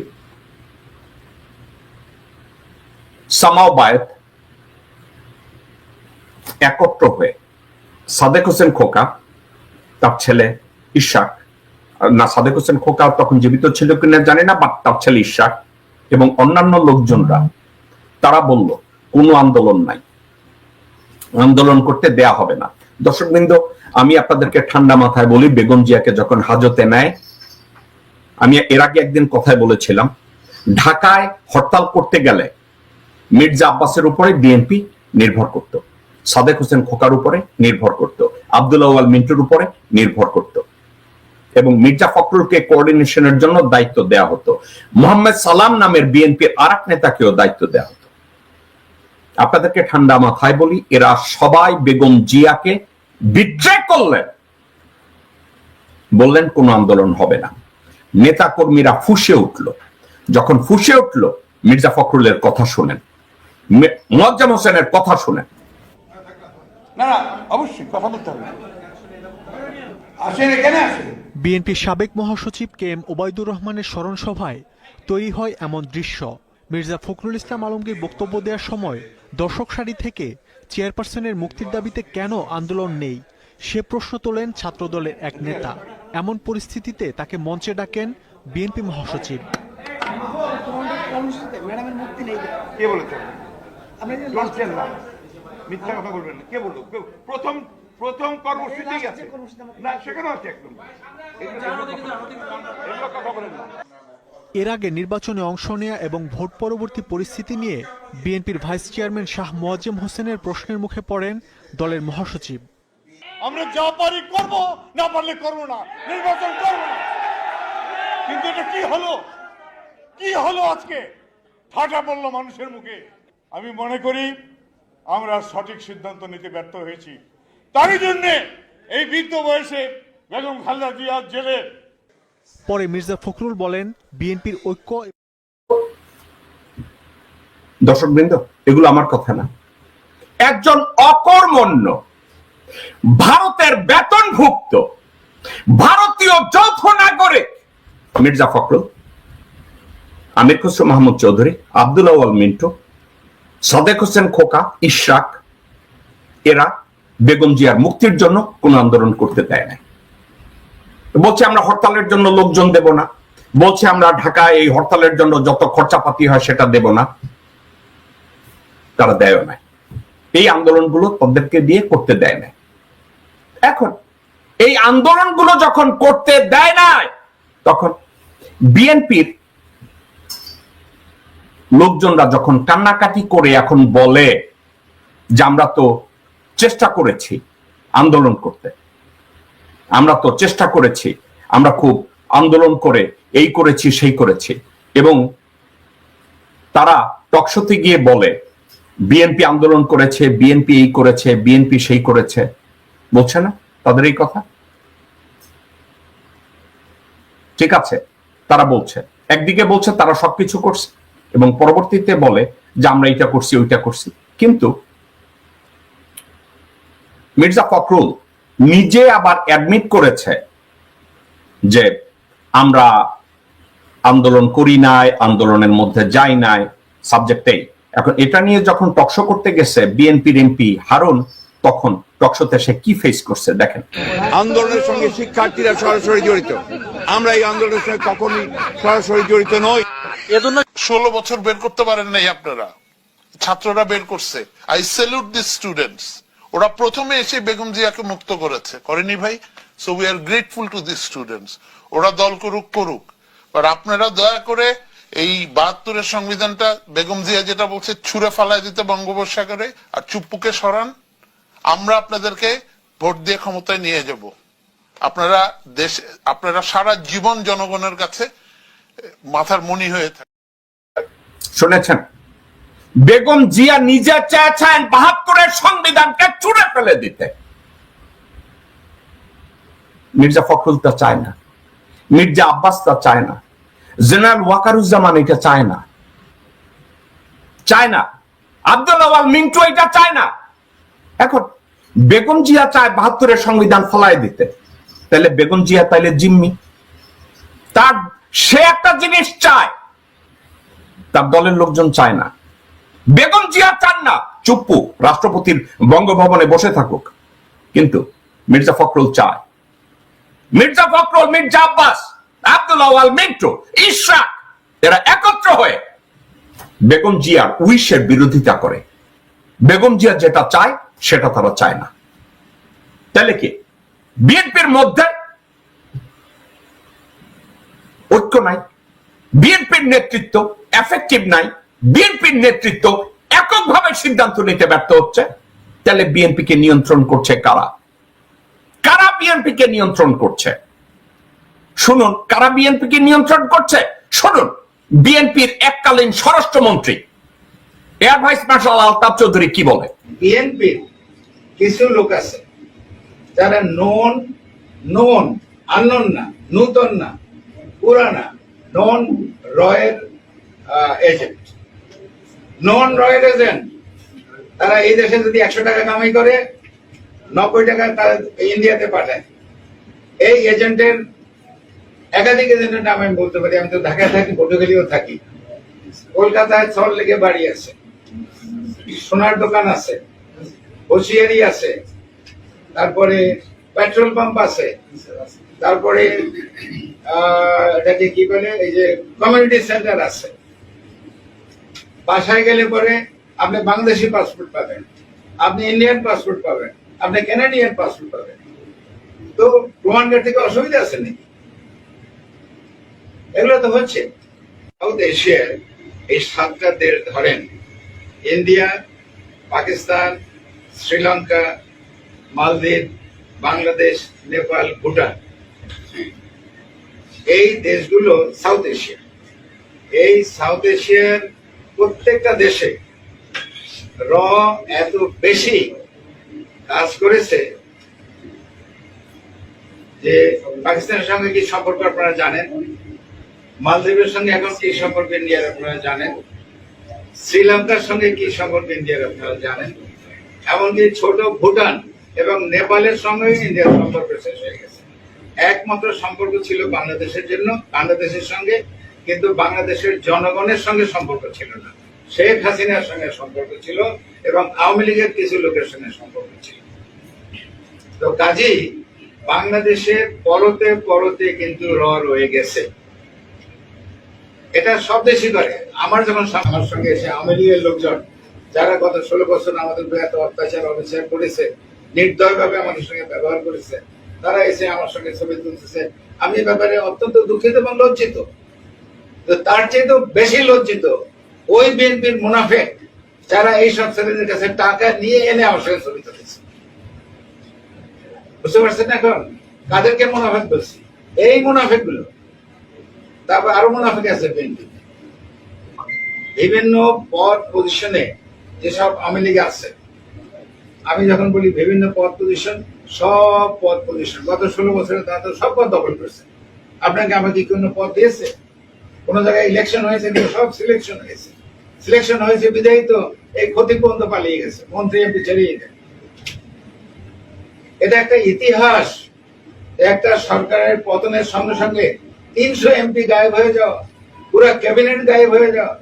সামাও বায়েত একত্র হয়ে সাদেক হোসেন খোকা, তার ছেলে ইশাক, না সাদেক হোসেন খোকা তখন জীবিত ছিল কিনা জানি না, বাট তার ছেলে ইশাক এবং অন্যান্য লোকজনরা তারা বলল কোনো আন্দোলন নাই, আন্দোলন করতে দেয়া হবে না। দর্শকবৃন্দ, আমি আপনাদেরকে ঠান্ডা মাথায় বলি, বেগম জিয়াকে যখন হাজতে নেয়, আমি এর আগে একদিন কথায় বলেছিলাম, ঢাকায় হরতাল করতে গেলে মির্জা আব্বাসের উপরে বিএনপি নির্ভর করত, সাদেক হোসেন খোকার উপরে নির্ভর করত, আব্দুল আউয়াল মিন্টুর উপরে নির্ভর করত, এবং মির্জা ফখরুলকে কোঅর্ডিনেশনের জন্য দায়িত্ব দেয়া হতো। মোহাম্মদ সালাম নামের বিএনপির আরেক নেতাকেও দায়িত্ব দেয়া হতো। আপনাদেরকে ঠান্ডা মাথায় বলি, এরা সবাই বেগম জিয়াকে বিট্রে করলেন, বললেন কোন আন্দোলন হবে না। নেতা কর্মীরা ফুঁসে উঠল। যখন ফুঁসে উঠল, মির্জা ফখরুলের কথা শুনেন, মোয়াজ্জেম হোসেনের কথা শুনেন। না না, অবশ্যই কথা বলতে হবে। আসেন, এখানে আসেন। বিএনপির সাবেক মহাসচিব কে এম ওবায়দুর রহমানের স্মরণ সভায় তৈরি হয় এমন দৃশ্য। মির্জা ফখরুল ইসলাম আলমগীর বক্তব্য দেওয়ার সময় দর্শক সারি থেকে চেয়ারপারসনের মুক্তির দাবিতে কেন আন্দোলন নেই সে প্রশ্ন তোলেন ছাত্রদলের এক নেতা। এমন পরিস্থিতিতে তাকে মঞ্চে ডাকেন বিএনপি মহাসচিব। কে বলেছেন? মিথ্যা কথা বলবেন না। কে বললো? প্রথম কর্মসূচি আছে না, সেখানে আছে একদম। কথা বলেন না। এর আগে নির্বাচনে অংশ নেয়া এবং ভোট পরবর্তী পরিস্থিতি নিয়ে বিএনপির ভাইস চেয়ারম্যান শাহ মোয়াজ্জেম হোসেনের প্রশ্নের মুখে পড়েন দলের মহাসচিব। আমরা যা পারি করব, না পারলে করব না, নির্বাচন করব না। কিন্তু এটা কি হলো? কি হলো আজকে? ঠাটা পড়লো মানুষের মুখে। আমি মনে করি আমরা সঠিক সিদ্ধান্ত নিতে ব্যর্থ হয়েছি। তারই জন্য এই বৃদ্ধ বয়সে বেগম খালেদা জিয়া জেলে। পরে মির্জা ফখরুল বলেন, বিএনপির ঐক্য। দর্শকবৃন্দ, এগুলো আমার কথা না। একজন অকর্মণ্য, ভারতের বেতনভুক্ত ভারতীয় যৌথ নাগরিক মির্জা ফখরুল, আমির খসরু মাহমুদ চৌধুরী, আব্দুল আউয়াল মিন্টু, সাদেক হোসেন খোকা, ইশরাক, এরা বেগম জিয়ার মুক্তির জন্য কোন আন্দোলন করতে দেয় না। বলছে আমরা হরতালের জন্য লোকজন দেব না, বলছে আমরা ঢাকায় এই হরতালের জন্য যত খরচাপাতি হয় সেটা দেব না। তারা দেয় না, এই আন্দোলনগুলো তাদেরকে দিয়ে করতে দেয় না। এখন এই আন্দোলনগুলো যখন করতে দেয় না, তখন বিএনপির লোকজনরা যখন কান্নাকাটি করে এখন বলে যে আমরা তো চেষ্টা করেছি আন্দোলন করতে, আমরা তো চেষ্টা করেছি, আমরা খুব আন্দোলন করে এই করেছি সেই করেছি, এবং তারা টকশোতে গিয়ে বলে বিএনপি আন্দোলন করেছে, বিএনপি এই করেছে, বিএনপি সেই করেছে, বলছে না তাদের এই কথা? ঠিক আছে, তারা বলছে, একদিকে বলছে তারা সবকিছু করছে এবং পরবর্তীতে বলে যে আমরা এটা করছি ওইটা করছি। কিন্তু মির্জা ফখরুল নিজে আবার অ্যাডমিট করেছে যে আমরা আন্দোলন করি নাই, আন্দোলনের মধ্যে যাই নাই, সাবজেক্টেই। এখন এটা নিয়ে যখন টকশো করতে গেছে বিএনপির এমপি হারুন, তখন টকশোতে সে কি ফেস করছে দেখেন। আন্দোলনের সঙ্গে শিক্ষার্থীরা সরাসরি জড়িত, আমরা এই আন্দোলনের সঙ্গে কখনই সরাসরি জড়িত নই। এজন্য 16 বছর বের করতে পারেন নাই আপনারা, ছাত্ররা বের করছে। I salute the students. ওরা প্রথমে এসে বেগম জিয়াকে মুক্ত করেছে, করেনি ভাই? So we are grateful to the students. ওরা দল করুক, আর আপনারা দয়া করে এই 72-এর সংবিধানটা বেগম জিয়া যেটা বলছে ছুঁড়ে ফালায় দিতে বঙ্গোপসাগরে, আর চুপ্পুকে সরান। আমরা আপনাদেরকে ভোট দিয়ে ক্ষমতায় নিয়ে যাব। আপনারা সারা জীবন জনগণের কাছে মাথার মণি হয়ে থাকে। শুনেছেন, বেগম জিয়া নিজে চেয়েছেন 72-এর সংবিধানকে ছুঁড়ে ফেলে দিতে। মির্জা ফখরুল তা চায় না, মির্জা আব্বাস তা চায় না, জেনারেল ওয়াকারুজ্জামান এটা চায় না, আব্দুল আউয়াল মিন্টু এটা চায় না। এখন বেগম জিয়া চায় 72-এর সংবিধান ফলায় দিতে, তাহলে বেগম জিয়া তাইলে জিম্মি। তার সে একটা জিনিস চায়, তার দলের লোকজন চায় না। বেগম জিয়া চান না চুপ্পু রাষ্ট্রপতির বঙ্গভবনে বসে থাকুক, কিন্তু মির্জা ফখরুল চায়। মির্জা ফখরুল, মির্জা আব্বাস, আব্দুল আউয়াল মিন্টু, ইশরাক, এরা একত্র হয়ে বেগম জিয়ার উইশের বিরোধিতা করে। বেগম জিয়া যেটা চায় সেটা তারা চায় না। তাহলে কি বিএনপির মধ্যে ঐক্য নাই, বিএনপির নেতৃত্ব এফেক্টিভ নাই, বিএনপির নেতৃত্ব এককভাবে সিদ্ধান্ত নিতে ব্যর্থ হচ্ছে। তাহলে বিএনপিকে নিয়ন্ত্রণ করছে কারা? কারা বিএনপিকে নিয়ন্ত্রণ করছে? শুনুন, কারা বিএনপিকে নিয়ন্ত্রণ করছে শুনুন। বিএনপির এককালীন স্বরাষ্ট্রমন্ত্রী air vice marshal Altaf Chowdhury কি বলে? বিএনপির কিছু লোক আছে যারা নন আননোন না, নূতন না, পুরানা, নন রয়ের এজেন্ট, নন রয়ের এজেন্ট। তারা এই দেশে যদি 100 টাকা কামাই করে 90 টাকা তারা ইন্ডিয়াতে পাঠায়। এই এজেন্টের একাধিক এজেন্টের নাম আমি বলতে পারি। আমি তো ঢাকায় থাকি, পটুয়াখালীও থাকি, কলকাতায় সল্টলেকে বাড়ি আছে, সোনার দোকান আছে, হোশিয়ারি আছে, তারপরে পেট্রোল পাম্প আছে, তারপরে এটাকে কি বলে এই যে কমিউনিটি সেন্টার আছে। বাসায় গেলে পরে আপনি বাংলাদেশি পাসপোর্ট পাবেন, আপনি ইন্ডিয়ান পাসপোর্ট পাবেন, আপনি কানাডিয়ান পাসপোর্ট পাবেন। তো প্রমাণ করতে কি অসুবিধা আছে নাকি? এগুলো তো হচ্ছে। সাউথ এশিয়ার এই 7টা দেশ ধরেন, ইন্ডিয়া, পাকিস্তান, শ্রীলঙ্কা, মালদ্বীপ, বাংলাদেশ, নেপাল, ভুটান, এই দেশগুলো সাউথ এশিয়া। এই সাউথ এশিয়ার প্রত্যেকটা দেশে এত বেশি কাজ করেছে যে পাকিস্তানের সঙ্গে কি সম্পর্ক আপনারা জানেন, মালদ্বীপের সঙ্গে এখন কি সম্পর্ক ইন্ডিয়ার আপনারা জানেন, শ্রীলঙ্কার সঙ্গে কি সম্পর্ক ইন্ডিয়ার আপনারা জানেন, এমনকি ছোট ভুটান এবং নেপালের সঙ্গে ইন্ডিয়ার সম্পর্ক শেষ হয়ে গেছে। একমাত্র সম্পর্ক ছিল বাংলাদেশের জন্য, বাংলাদেশের সঙ্গে, কিন্তু বাংলাদেশের জনগণের সঙ্গে সম্পর্ক ছিল না। শেখ হাসিনার সঙ্গে সম্পর্ক ছিল এবং আওয়ামী লীগের কিছু লোকের সঙ্গে সম্পর্ক ছিল। তো কাজেই বাংলাদেশের পরতে পরতে কিন্তু রয়ে গেছে। এটা সব দেশই করে। আমার যখন আমার সঙ্গে এসে আওয়ামী লীগের লোকজন যারা গত 16 বছর আমাদের উপর এত অত্যাচার অবিচার করেছে, নির্দয় ভাবে আমাদের সঙ্গে ব্যবহার করেছে, তারা এসে আমার সঙ্গে ছবি তুলতেছে। আমি এ ব্যাপারে অত্যন্ত দুঃখিত এবং লজ্জিত। তো তার চেয়ে তো বেশি লজ্জিত ওই বিএনপির মুনাফেক যারা এইসব ছেলেদের কাছে টাকা নিয়ে এনে আমার সঙ্গে ছবি তুলেছে। বুঝতে পারছেন এখন কাদেরকে মুনাফেক বলছি? এই মুনাফেক গুলো। তারপর আরো মুনাফেক আছে বিএনপি, বিভিন্ন পদ পজিশনে যেসব আওয়ামী লীগ আছে। আমি যখন বলি বিভিন্ন পদ পজিশন, সব পদ পজিশন গত 16 বছরে তারা তো সব পদ দখল করছে। আপনাকে আমাকে কোনো পদ দিয়েছে? কোন জায়গায় ইলেকশন হয়েছে? সব সিলেকশন হয়েছে। সিলেকশন হয়েছে বিধায়ী তো এই ক্ষতি পর্যন্ত পালিয়ে গেছে, মন্ত্রী এমপি ছেড়িয়ে গেছে। এটা একটা ইতিহাস। একটা সরকারের পতনের সঙ্গে সঙ্গে 300 এমপি গায়েব হয়ে যাওয়া, পুরো ক্যাবিনেট গায়েব হয়ে যাওয়া,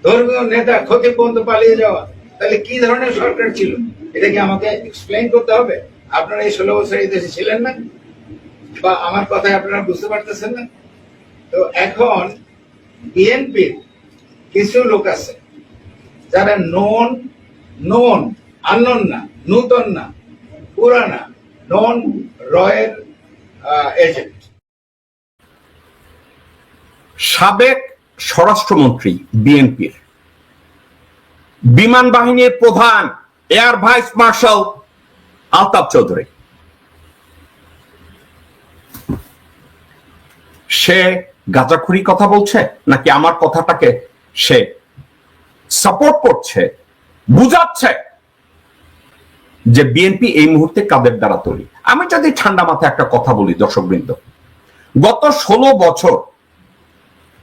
ধর্মীয় নেতা ক্ষতি পর্যন্ত পালিয়ে যাওয়া। তাহলে কি ধরনের সরকার ছিল? এটা কি আমাকে এক্সপ্লেইন করতে হবে? আপনারা এই 16 বছর এই দেশে ছিলেন না, বা আমার কথায় আপনারা বুঝতে পারতেছেন না? তো এখন বিএনপির কিছু লোক আছে যারা নন আননোন না, নূতন না, পুরানা, নন রয়ের এজেন্ট। সাবেক স্বরাষ্ট্রমন্ত্রী বিএনপির, বিমান বাহিনীর প্রধান air vice marshal Altaf Chowdhury, সে গাঁজাখুরি কথা বলছে নাকি আমার কথাটাকে সে সাপোর্ট করছে, বুঝাচ্ছে যে বিএনপি এই মুহূর্তে কাদের দ্বারা তৈরি? আমি যদি ঠান্ডা মাথায় একটা কথা বলি দর্শকবৃন্দ, গত 16 বছর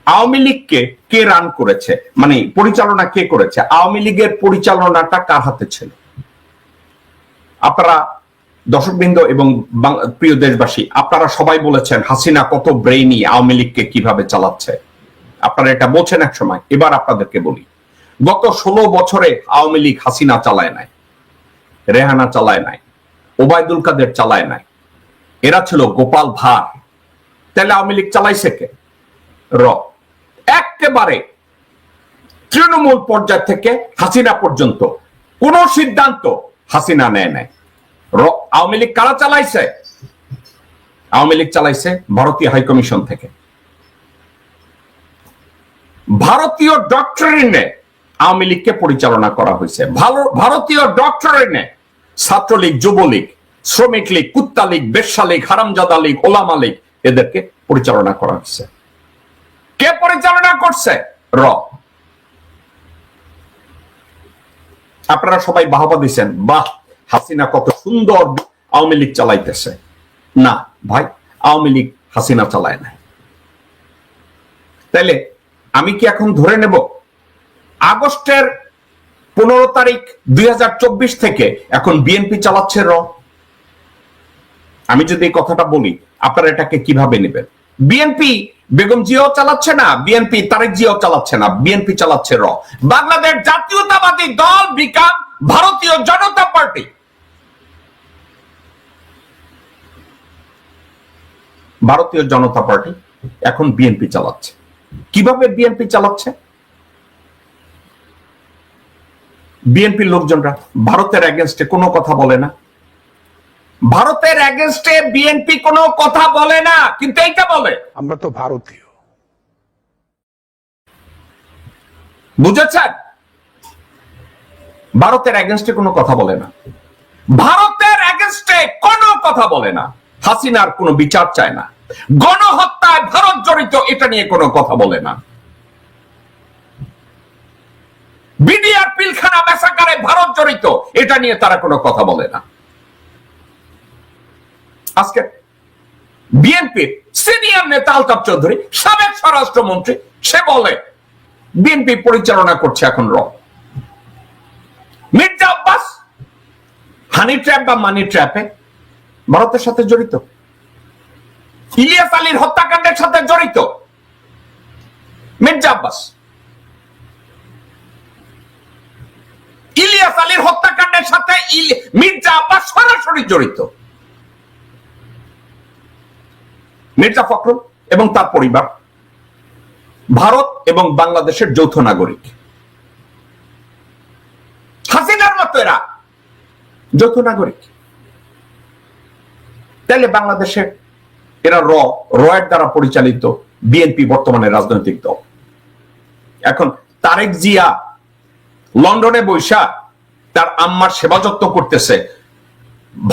আওয়ামী লীগকে কে রান করেছে, মানে পরিচালনা কে করেছে? আওয়ামী লীগের পরিচালনাটা কার হাতে ছিল? আপনারা দর্শকবৃন্দ এবং প্রিয় দেশবাসী, আপনারা সবাই বলেছেন হাসিনা কত ব্রেইনি, আওয়ামী লীগকে কিভাবে চালাচ্ছে। আপনারা এটা বলছেন এক সময়, এবার আপনাদেরকে বলি, গত 16 বছরে আওয়ামী লীগ হাসিনা চালায় নাই, রেহানা চালায় নাই, ওবায়দুল কাদের চালায় নাই, এরা ছিল গোপাল ভাঁড়। তাহলে আওয়ামী লীগ চালাইছে কে? একেবারে তৃণমূল পর্যায় থেকে হাসিনা পর্যন্ত কোন সিদ্ধান্ত হাসিনা নেয় নাই। আওয়ামী লীগ কারা চালাইছে? আওয়ামী লীগ চালাইছে ভারতীয় হাইকমিশন থেকে। ভারতীয় ডক্টরিনে আওয়ামী লীগকে পরিচালনা করা হয়েছে। ভারতীয় ডক্টরিনে ছাত্রলীগ, যুবলীগ, শ্রমিক লীগ, কুত্তা লীগ, বেশ্যা লীগ, হারামজাদা লীগ, ওলামা লীগ এদেরকে পরিচালনা করা হয়েছে। কে পরিচালনা করছে? র। আপনারা সবাই বাহবা দিচ্ছেন, বাহ হাসিনা কত সুন্দর আওয়ামী লীগ চালাইতেছে। না ভাই, আওয়ামী লীগ হাসিনা চালায় না। তাইলে আমি কি এখন ধরে নেব আগস্টের 15 তারিখ 2024 থেকে এখন বিএনপি চালাচ্ছে র? আমি যদি এই কথাটা বলি আপনারা এটাকে কিভাবে নেবেন? বিএনপি বেগম জিয়াও চালাচ্ছে না, বিএনপি তারেক জিয়াও চালাচ্ছে না, বিএনপি চালাচ্ছে র। বাংলাদেশ জাতীয়তাবাদী দল বিকাম ভারতীয় জনতা পার্টি। ভারতীয় জনতা পার্টি এখন বিএনপি চালাচ্ছে। কিভাবে বিএনপি চালাচ্ছে? বিএনপির লোকজনরা ভারতের এগেনস্টে কোনো কথা বলে না। ভারতের এগেনস্টে বিএনপি কোনো কথা বলে না, কিন্তু এইটা বলে আমরা তো ভারতীয়। বুঝেছেন? ভারতের এগেনস্টে কোনো কথা বলে না। ভারতের এগেনস্টে কোনো কথা বলে না। হাসিনার কোনো বিচার চায় না। গণহত্যায় ভারত জড়িত এটা নিয়ে কোনো কথা বলে না। বিডিআর পিলখানা ম্যাসাকারে ভারত জড়িত এটা নিয়ে তারা কোনো কথা বলে না। আজকে বিএনপির সিনিয়র নেতা আলতাফ চৌধুরী, সাবেক স্বরাষ্ট্রমন্ত্রী, সে বলে বিএনপি পরিচালনা করছে এখন র। মির্জা আব্বাস হানি ট্র্যাপ বা মানি ট্র্যাপে ভারতের সাথে জড়িত। ইলিয়াস আলীর হত্যাকাণ্ডের সাথে জড়িত মির্জা আব্বাস। ইলিয়াস আলীর হত্যাকাণ্ডের সাথে মির্জা আব্বাস সরাসরি জড়িত। মির্জা ফখরুল এবং তার পরিবার ভারত এবং বাংলাদেশের যৌথ নাগরিক। হাসিনার মতো এরা যৌথ নাগরিক। তাহলে বাংলাদেশে এরা রয়ের দ্বারা পরিচালিত বিএনপি বর্তমানে রাজনৈতিক দল। এখন তারেক জিয়া লন্ডনে বৈশা তার আম্মার সেবা যত্ন করতেছে,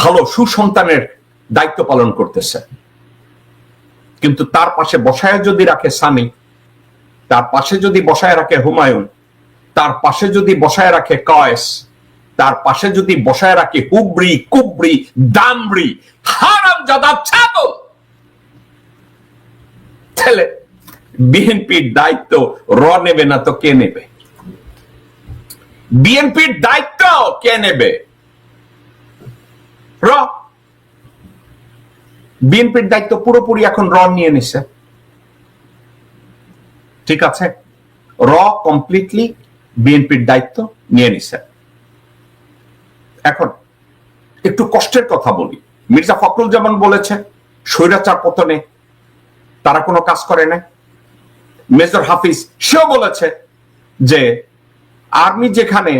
ভালো সুসন্তানের দায়িত্ব পালন করতেছে, কিন্তু তার পাশে বসায় যদি রাখে সানি, তার পাশে যদি বসায় রাখে হুমায়ুন, তার পাশে যদি বসায় রাখে কয়েস, তার পাশে যদি বসায় রাখে হুবড়ি, কুবড়ি, দামড়ি, হারামজাদা ছাগল, তাহলে বিএনপির দায়িত্ব র নেবে না তো কে নেবে? বিএনপির দায়িত্ব কে নেবে? র। বিএনপির দায়িত্ব পুরোপুরি এখন র নিয়ে নিছে। ঠিক আছে, র কমপ্লিটলি বিএনপির দায়িত্ব নিয়ে নিছে। এখন একটু কষ্টের কথা বলি। মির্জা ফখরুল যেমন বলেছে স্বৈরাচার পতনে তারা কোনো কাজ করে না। মেজর হাফিজ সেও বলেছে যে আর্মি যেখানে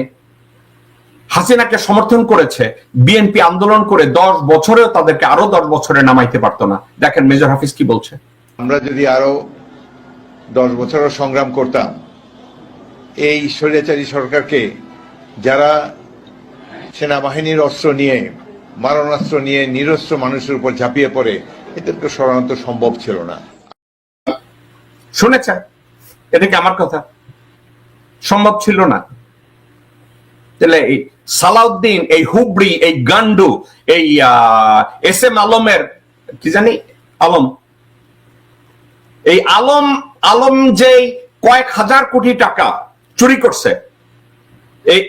হাসিনাকে সমর্থন করেছে, বিএনপি আন্দোলন করে 10 বছরেও তাদেরকে আরো 10 বছরে নামাইতে পারতো না। দেখেন মেজর হাফিজ কি বলছে। আমরা যদি আরো 10 বছরও সংগ্রাম করতাম, এই স্বৈরাচারী সরকারকে, যারা সেনাবাহিনীর অস্ত্র নিয়ে, মারণাস্ত্র নিয়ে নিরস্ত্র মানুষের উপর ঝাঁপিয়ে পড়ে, এদেরকে সরানো তো সম্ভব ছিল না। শুনেছেন? এটা কি আমার কথা? সম্ভব ছিল না। তাহলে এই সালাউদ্দিন, এই হুবড়ি, এই গান্ডু, এই এস এম আলমের কি জানি আলম, এই আলম যে কয়েক হাজার কোটি টাকা চুরি করছে, এই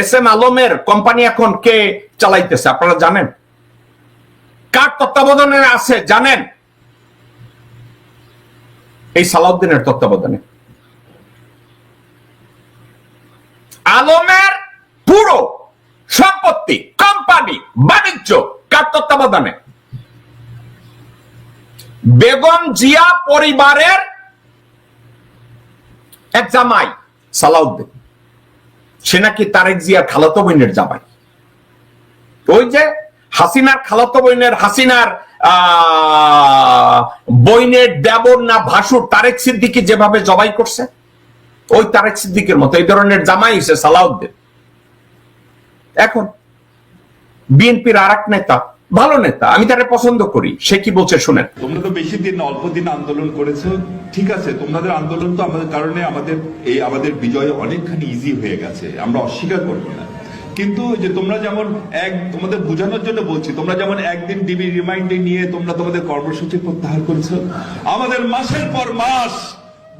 এস এম আলমের কোম্পানি এখন কে চালাইতেছে আপনারা জানেন? কার তত্ত্বাবধানে আছে জানেন? এই সালাউদ্দিনের তত্ত্বাবধানে। আলমের পুরো সম্পত্তি, কোম্পানি, বাণিজ্য কার তত্ত্বাবধানে? বেগম জিয়া পরিবারের এক জামাই সালাউদ্দিন। সে নাকি তারেক জিয়ার খালাতো বোনের জামাই। ওই যে হাসিনার খালাতো বোনের, হাসিনার বইনের দেবর না ভাসুর তারেক সিদ্দিকী যেভাবে জবাই করছে, ওই তারেক সিদ্দিকের মতো এই ধরনের জামাই হইছে সালাউদ্দিন। এখন বিএনপির আর এক নেতা, ভালো নেতা, আমি তাকে পছন্দ করি, সে কি বলছে শুনেন। তোমরা তো বেশি দিন অল্প দিন আন্দোলন করেছো, ঠিক আছে, তোমাদের আন্দোলন তো আমাদের কারণে আমাদের বিজয় অনেকখানি ইজি হয়ে গেছে, আমরা অস্বীকার করবো না। কিন্তু যে তোমরা যেমন তোমাদের বোঝানোর জন্য বলছি, তোমরা যেমন একদিন ডিবি রিমাইন্ডে নিয়ে তোমরা তোমাদের কর্মসূচি প্রত্যাহার করেছো, আমাদের মাসের পর মাস,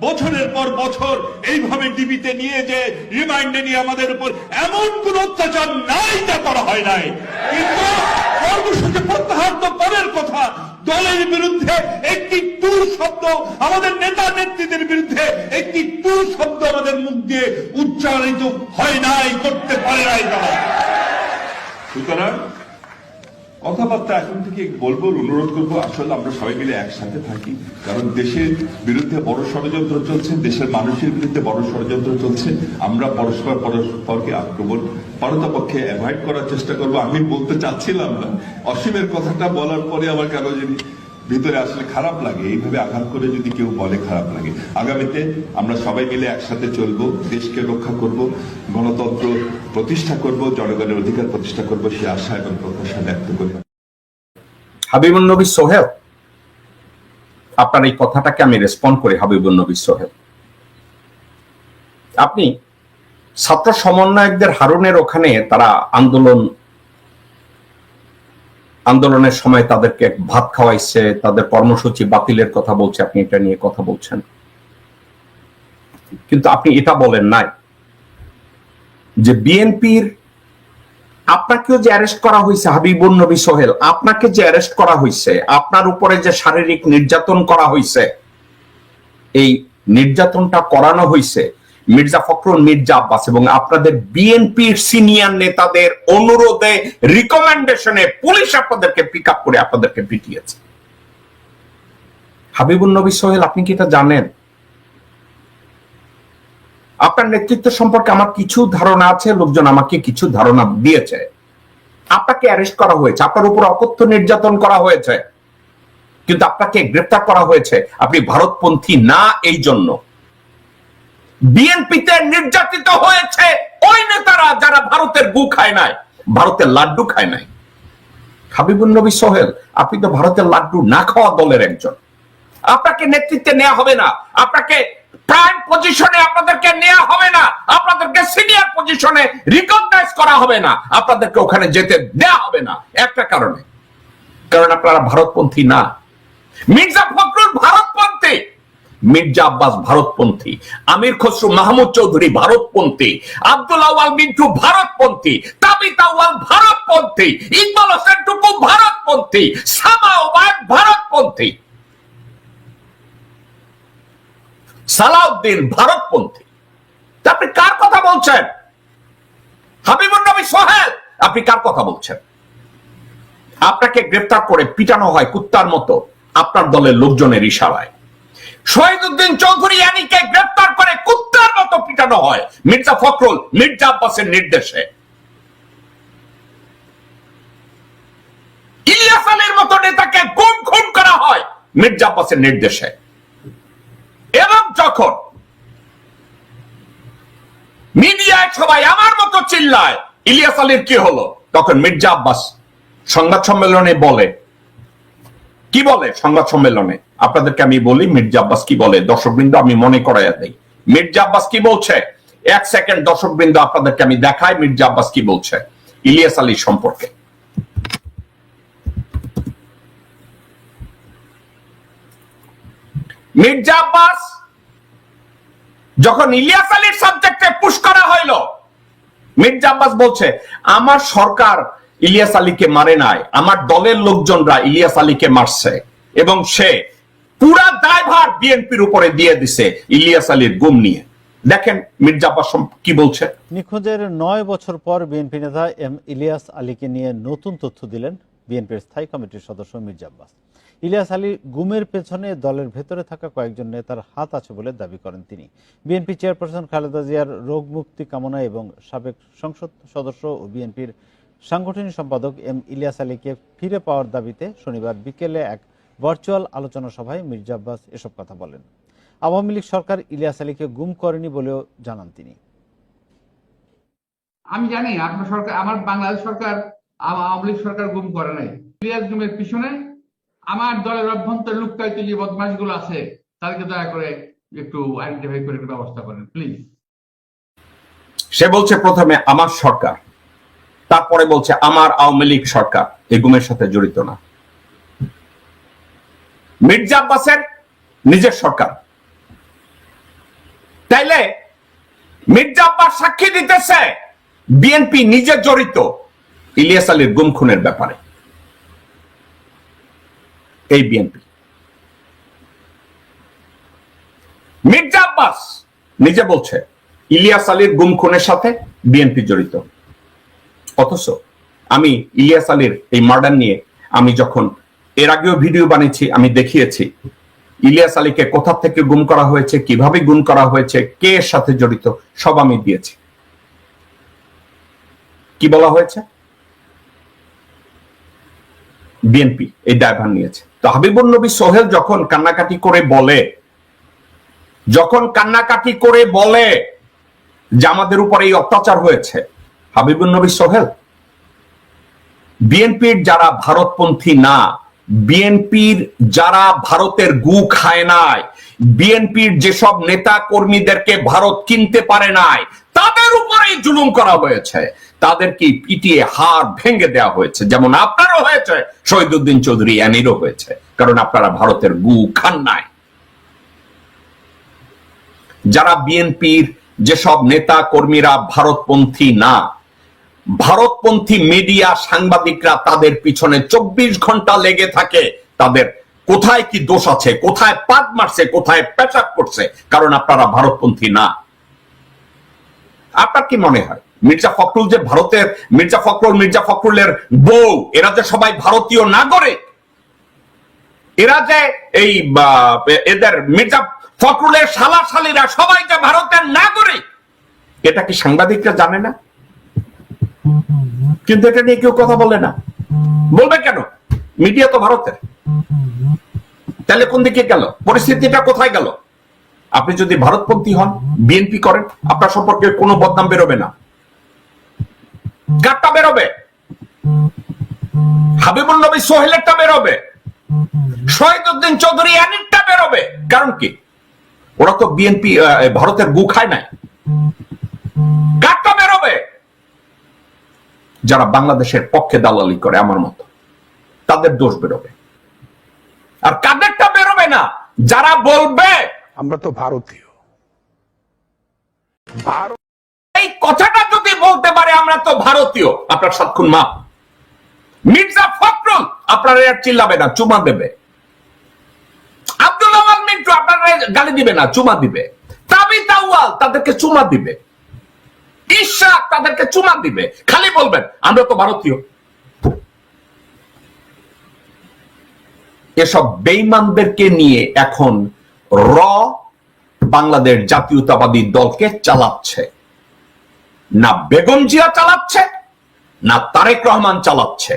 বছরের পর বছর এইভাবে ডিবিতে নিয়ে যে রিমাইন্ডে নিয়ে আমাদের উপর এমন কোন অত্যাচার নাই যা করা হয় নাই। কিন্তু কর্মসূচি প্রত্যাহার তো পরের কথা, দলের বিরুদ্ধে একটি টুর শব্দ, আমাদের নেতা নেত্রীদের বিরুদ্ধে একটি টুর শব্দ আমাদের মুখ দিয়ে উচ্চারিত হয় নাই, করতে পারে নাই তারা। সুতরাং কথাবার্তা এখন থেকে বলবো, অনুরোধ করবো, আসলে আমরা সবাই মিলে একসাথে থাকি, কারণ দেশের বিরুদ্ধে বড় ষড়যন্ত্র চলছে, দেশের মানুষের বিরুদ্ধে বড় ষড়যন্ত্র চলছে। আমরা পরস্পরকে আক্রমণ পারতপক্ষে অ্যাভয়েড করার চেষ্টা করবো। আমি বলতে চাচ্ছিলাম না, অসীমের কথাটা বলার পরে আমার কেন যদি ভিতরে আসলে খারাপ লাগে, এইভাবে আঘাত করে যদি কেউ বলে খারাপ লাগে। আগামীতে আমরা সবাই মিলে একসাথে চলবো, দেশকে রক্ষা করব, গণতন্ত্র প্রতিষ্ঠা করব, জনগণের অধিকার প্রতিষ্ঠা করব, সে আশা এবং প্রত্যাশা ব্যক্ত করি। হাবিবুন নবী সোহেল, আপনার এই কথাটাকে আমি রেসপন্ড করি। হাবিবুন নবী সোহেল, আপনি ছাত্র সমন্বয়কদের হারুনের ওখানে তারা আন্দোলনের সময় তাদেরকে ভাত খাওয়াইছে, তাদের কর্মসূচি বাতিলের কথা বলছে, আপনি এটা নিয়ে কথা বলছেন, কিন্তু আপনি এটা বলেন নাই যে বিএনপির আপনাকেও যে অ্যারেস্ট করা হয়েছে, হাবিবুন নবী সোহেল, আপনাকে যে অ্যারেস্ট করা হয়েছে, আপনার উপরে যে শারীরিক নির্যাতন করা হয়েছে, এই নির্যাতনটা করানো হয়েছে মির্জা ফখরুল, মির্জা আব্বাস এবং আপনাদের বিএনপির সিনিয়র নেতাদের অনুরোধে, রিকমেন্ডেশনে পুলিশ আপনাদেরকে পিক আপ করে আপনাদেরকে পিটিয়েছে। হাবিবুন নবী সোহেল, আপনি কি এটা জানেন? আপনার নেতৃত্ব সম্পর্কে আমার কিছু ধারণা আছে, লোকজন আমাকে কিছু ধারণা দিয়েছে। আপনাকে অ্যারেস্ট করা হয়েছে, আপনার উপর অকথ্য নির্যাতন করা হয়েছে, কিন্তু আপনাকে গ্রেফতার করা হয়েছে আপনি ভারতপন্থী না এই জন্য। বিএনপিতে নির্যাতিত হয়েছে ওই নেতারা যারা ভারতের গু খায় নাই, ভারতের লাড্ডু খায় নাই। হাবিবুন নবী সোহেল, আপনি তো ভারতের লাড্ডু না খাওয়া দলের একজন। আপনাকে নেতৃত্বে নেওয়া হবে না, আপনাকে প্রাইম পজিশনে আপনাদেরকে নেওয়া হবে না, আপনাদেরকে সিনিয়র পজিশনে রিকগনাইজ করা হবে না, আপনাদেরকে ওখানে যেতে দেওয়া হবে না একটা কারণে, কারণ আপনারা ভারতপন্থী না। মির্জা ফখরুল ভারতপন্থী, মির্জা আব্বাস ভারতপন্থী, আমির খসরু মাহমুদ চৌধুরী ভারতপন্থী, আব্দুল আওয়াল মিন্টু ভারতপন্থী, তাবিত আউয়াল ভারতপন্থী, ইকবাল হোসেন টুকু ভারতপন্থী, সামা ওবায়দ ভারতপন্থী, সালাউদ্দিন ভারতপন্থী। আপনি কার কথা বলছেন? হাবিবুন নবী সোহেল, আপনি কার কথা বলছেন? আপনাকে গ্রেফতার করে পিটানো হয় কুত্তার মতো আপনার দলের লোকজনের ইশারায়। শহীদুদ্দিন চৌধুরী আনীকে গ্রেফতার করে কুত্তার মতো পিটানো হয় মির্জা ফখরুল, মির্জা আব্বাসের নির্দেশে। ইলিয়াস আলীর মতো নেতাকে গুম খুন করা হয় মির্জা আব্বাসের নির্দেশে। এবং যখন মিডিয়ায় সবাই আমার মতো চিল্লায় ইলিয়াস আলীর কি হলো, তখন মির্জা আব্বাস সংবাদ সম্মেলনে বলে, কি বলে সংবাদ সম্মেলনে, আপনাদেরকে আমি বলি মির্জা আব্বাস কি বলে। দর্শকবৃন্দ, আমি মনে করাইয়া দেই মির্জা আব্বাস কি বলছে। এক সেকেন্ড দর্শকবৃন্দ, আপনাদেরকে আমি দেখাই মির্জা আব্বাস কি বলছে ইলিয়াস আলী সম্পর্কে। মির্জা আব্বাস যখন ইলিয়াস আলীর সাবজেক্টে পুশ করা হইল, মির্জা আব্বাস বলছে আমার সরকার ইলিয়াস আলীকে মারে নাই, আমার দলের লোকজনরা ইলিয়াস আলীকে মারছে এবং সে পুরা দায়ভার বিএনপির উপরে দিয়ে দিছে ইলিয়াস আলীর গুম নিয়ে। দেখেন মির্জা আব্বাস কি বলছে। নিখোঁজের 9 বছর পর বিএনপি নেতা এম ইলিয়াস আলীকে নিয়ে নতুন তথ্য দিলেন বিএনপির স্থায়ী কমিটির সদস্য মির্জা আব্বাস। ইলিয়াস আলী গুমের পেছনে দলের ভেতরে থাকা কয়েকজন নেতার হাত আছে বলে দাবি করেন তিনি। বিএনপি চেয়ারপারসন খালেদা জিয়ার রোগ মুক্তি কামনা এবং সাবেক সংসদ সদস্য ও বিএনপির সাংগঠনিক সম্পাদক এম ইলিয়াস আলীকে ফিরে পাওয়ার দাবিতে শনিবার বিকেলে এক ভার্চুয়াল আলোচনা সভায় মির্জা আব্বাস এসব কথা বলেন। আওয়ামী লীগ সরকার ইলিয়াস আলীকে গুম করেনি বলেও জানান তিনি। আমি জানি আপনার সরকার, আমার বাংলাদেশ সরকার, আওয়ামী লীগ সরকার গুম করে নাই। ইলিয়াস গুমের পিছনে আমার দলের অভ্যন্তরে লুক্কায়িত যে বদমাশগুলো আছে তাদেরকে দয়া করে একটু আইডেন্টিফাই করে ব্যবস্থা করেন প্লিজ। সে বলছে প্রথমে আমার সরকার, তারপরে বলছে আমার আওয়ামী লীগ সরকার এই গুমের সাথে জড়িত না। মির্জা আব্বাসের নিজের সরকার, তাইলে মির্জা আব্বাস সাক্ষী দিতেছে বিএনপি নিজে জড়িত ইলিয়াস আলীর গুম খুনের ব্যাপারে। এই বিএনপি, মির্জা আব্বাস নিজে বলছে ইলিয়াস আলীর গুম খুনের সাথে বিএনপি জড়িত। অথচ আমি ইলিয়াস আলীর এই মার্ডার নিয়ে আমি যখন এর আগেও ভিডিও বানিয়েছি, আমি দেখিয়েছি ইলিয়াস আলীকে কোথা থেকে গুম করা হয়েছে, কিভাবে গুম করা হয়েছে, কে এর সাথে জড়িত, সব আমি দিয়েছি। কি বলা হয়েছে? বিএনপি এই দায়ভার নিয়েছে। তো হাবিবুন নবী সোহেল যখন কান্নাকাটি করে বলে যে আমাদের উপর এই অত্যাচার হয়েছে, হাবিবুন নবী সোহেল বিএনপির যারা ভারতপন্থী না, বিএনপির যারা ভারতের গু খায় নাই, বিএনপির যেসব নেতা কর্মীদেরকে ভারত কিনতে পারে নাই, তাদের উপরেই জুলুম করা হয়েছে, তাদেরকে পিটিয়ে হাড় ভেঙে দেওয়া হয়েছে। যেমন আপনারও হয়েছে, শহীদুদ্দিন চৌধুরী আনিরও হয়েছে, কারণ আপনারা ভারতের গু খান নাই। যারা বিএনপির যেসব নেতা কর্মীরা ভারতপন্থী না, ভারতপন্থী মিডিয়া সাংবাদিকরা তাদের পিছনে 24 ঘন্টা লেগে থাকে, তাদের কোথায় কি দোষ আছে, কোথায় পাদ মারছে, কোথায় পেশাব করছে, কারণ আপনারা ভারতপন্থী না। আপনার কি মনে হয় মির্জা ফখরুল যে ভারতের মির্জা ফখরুলের বউ, এরা যে সবাই ভারতীয় নাগরিক, এরা যে এই এদের মির্জা ফখরুলের শালাশালীরা সবাই যে ভারতের নাগরিক, এটা কি সাংবাদিকরা জানে না? কিন্তু এটা নিয়ে কেউ কথা বলে না। বলবে কেন? মিডিয়া তো ভারতের। তাহলে কোন দিকে গেল পরিস্থিতিটা, কোথায় গেল? আপনি যদি ভারতপন্থী হন, বিএনপি করেন, আপনার সম্পর্কে কোনো বদনাম বেরোবে না। কারটা বেরোবে? হাবিবুল নবী সোহেলেরটা বেরোবে, শহীদুদ্দিন চৌধুরী আনিরটা বেরোবে। কারণ কি? ওরা তো বিএনপি ভারতের গু খায় নাই। কারটা বেরোবে? যারা বাংলাদেশের পক্ষে দালালি করে আমার মতো, তাদের দোষ বেরোবে। আর কাদেরটা বেরোবে না? যারা বলবে আমরা তো ভারতীয়। এই কথাটা যদি বলতে পারে আমরা তো ভারতীয়, আপনার 7 খুন মাপ। মির্জা ফখরুল আপনারা আর চিল্লাবে না, চুমা দেবে। আব্দুল আওয়াল মিন্টু আপনারা গালি দিবে না, চুমা দিবে। তাবিত আউয়াল তাদেরকে চুমা দিবে, ইশাক তাদেরকে চুমা দিবে। খালি বলবেন আমরা তো ভারতীয়। এসব বেঈমানদেরকে নিয়ে এখন বাংলাদেশ জাতীয়তাবাদী দলকে চালাচ্ছে। না বেগম জিয়া চালাচ্ছে, না তারেক রহমান চালাচ্ছে।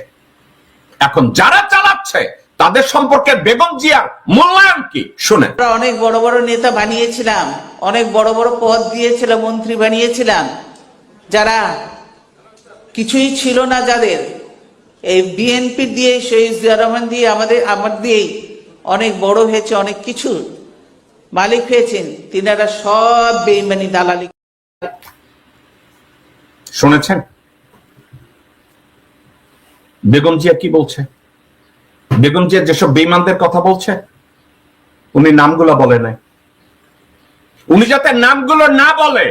এখন যারা চালাচ্ছে তাদের সম্পর্কে বেগম জিয়ার মূল্যায়ন কি শুনে। অনেক বড় বড় নেতা বানিয়েছিলাম, অনেক বড় বড় পদ দিয়েছিলাম, মন্ত্রী বানিয়েছিলাম, যারা কিছুই ছিল না, যাদের এই বিএনপি দিয়ে, শহীদ জিয়া রহমান দিয়ে, আমার দিয়েই অনেক বড় হয়েছে, অনেক কিছু মালিক হয়েছেন, তিনারা সব বেঈমানি দালালি। শুনেছেন বেগম জিয়া কি বলছে? বেগম জিয়া যেসব বেঈমানদের কথা বলছে, উনি নামগুলো বলে নাই। উনি যাতে নামগুলো না বলে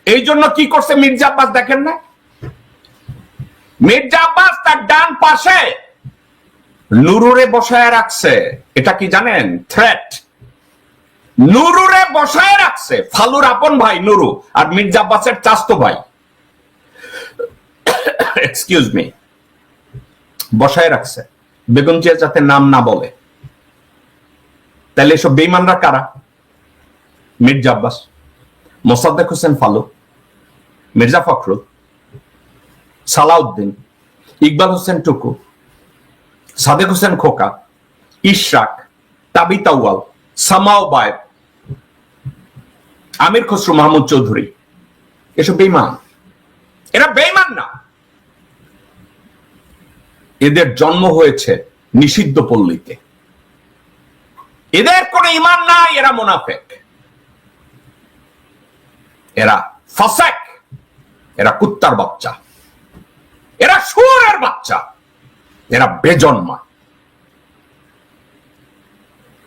এই জন্য কি করছে মির্জা আব্বাস দেখেন না? মির্জা আব্বাস তার ডান পাশে নুরুরে বসায় রাখছে। এটা কি জানেন? থ্রেট। নুরুরে বসায় রাখছে, ফালুর আপন ভাই নুরু আর মির্জা আব্বাসের চাচতো ভাই, এক্সকিউজ মি, বসায় রাখছে। বেগম জিয়া যাতে নাম না বলে। তাহলে এসব বেঈমানরা কারা? মির্জা আব্বাস, মোসাদ্দেক হোসেন ফালু, মির্জা ফখরুল, সালাউদ্দিন, ইকবাল হোসেন টুকু, সাদেক হোসেন খোকা, ইশরাক, তাবিতা আউয়াল, সামাও বায়েব, আমির খসরু মাহমুদ চৌধুরী। এসব বেঈমান। এরা বেঈমান না, এদের জন্ম হয়েছে নিষিদ্ধ পল্লীতে। এদের কোনো ঈমান নাই, এরা মুনাফিক, এরা ফাসেক, এরা কুত্তার বাচ্চা, এরা শুয়োরের বাচ্চা, এরা বেজন্মা,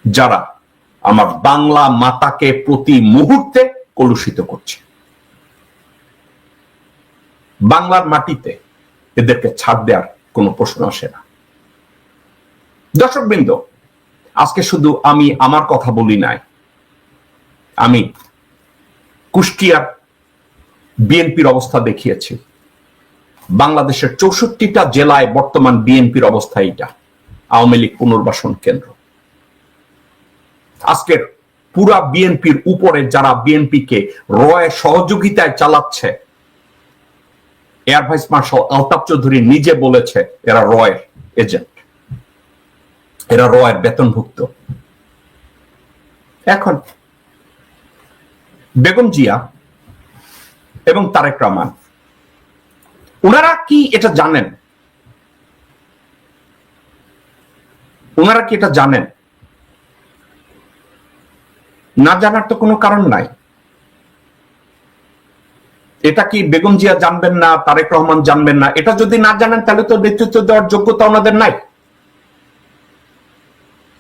যারা আমার বাংলা মাতাকে প্রতি মুহূর্তে কলুষিত করছে। বাংলার মাটিতে এদেরকে ছাড় দেওয়ার কোনো প্রশ্ন আসে না। দর্শকবৃন্দ, আজকে শুধু আমি আমার কথা বলি নাই, আমি কুষ্টিয়ার বিএনপির অবস্থা দেখিয়েছি। বাংলাদেশের 64টা জেলায় বর্তমান বিএনপির অবস্থা এইটা, আওয়ামী লীগ পুনর্বাসন কেন্দ্র। আজকের পুরা বিএনপির উপরে যারা বিএনপিকে রয়ের সহযোগিতায় চালাচ্ছে, air vice marshal Altaf Chowdhury নিজে বলেছে এরা রয়ের এজেন্ট, এরা রয়ের বেতনভুক্ত। এখন বেগম জিয়া এবং তারেক রহমান, ওনারা কি এটা জানেন? ওনারা কি এটা জানেন? না জানার তো কোনো কারণ নাই। এটা কি বেগম জিয়া জানবেন না, তারেক রহমান জানবেন না? এটা যদি না জানেন তাহলে তো নেতৃত্ব দেওয়ার যোগ্যতা ওনাদের নাই।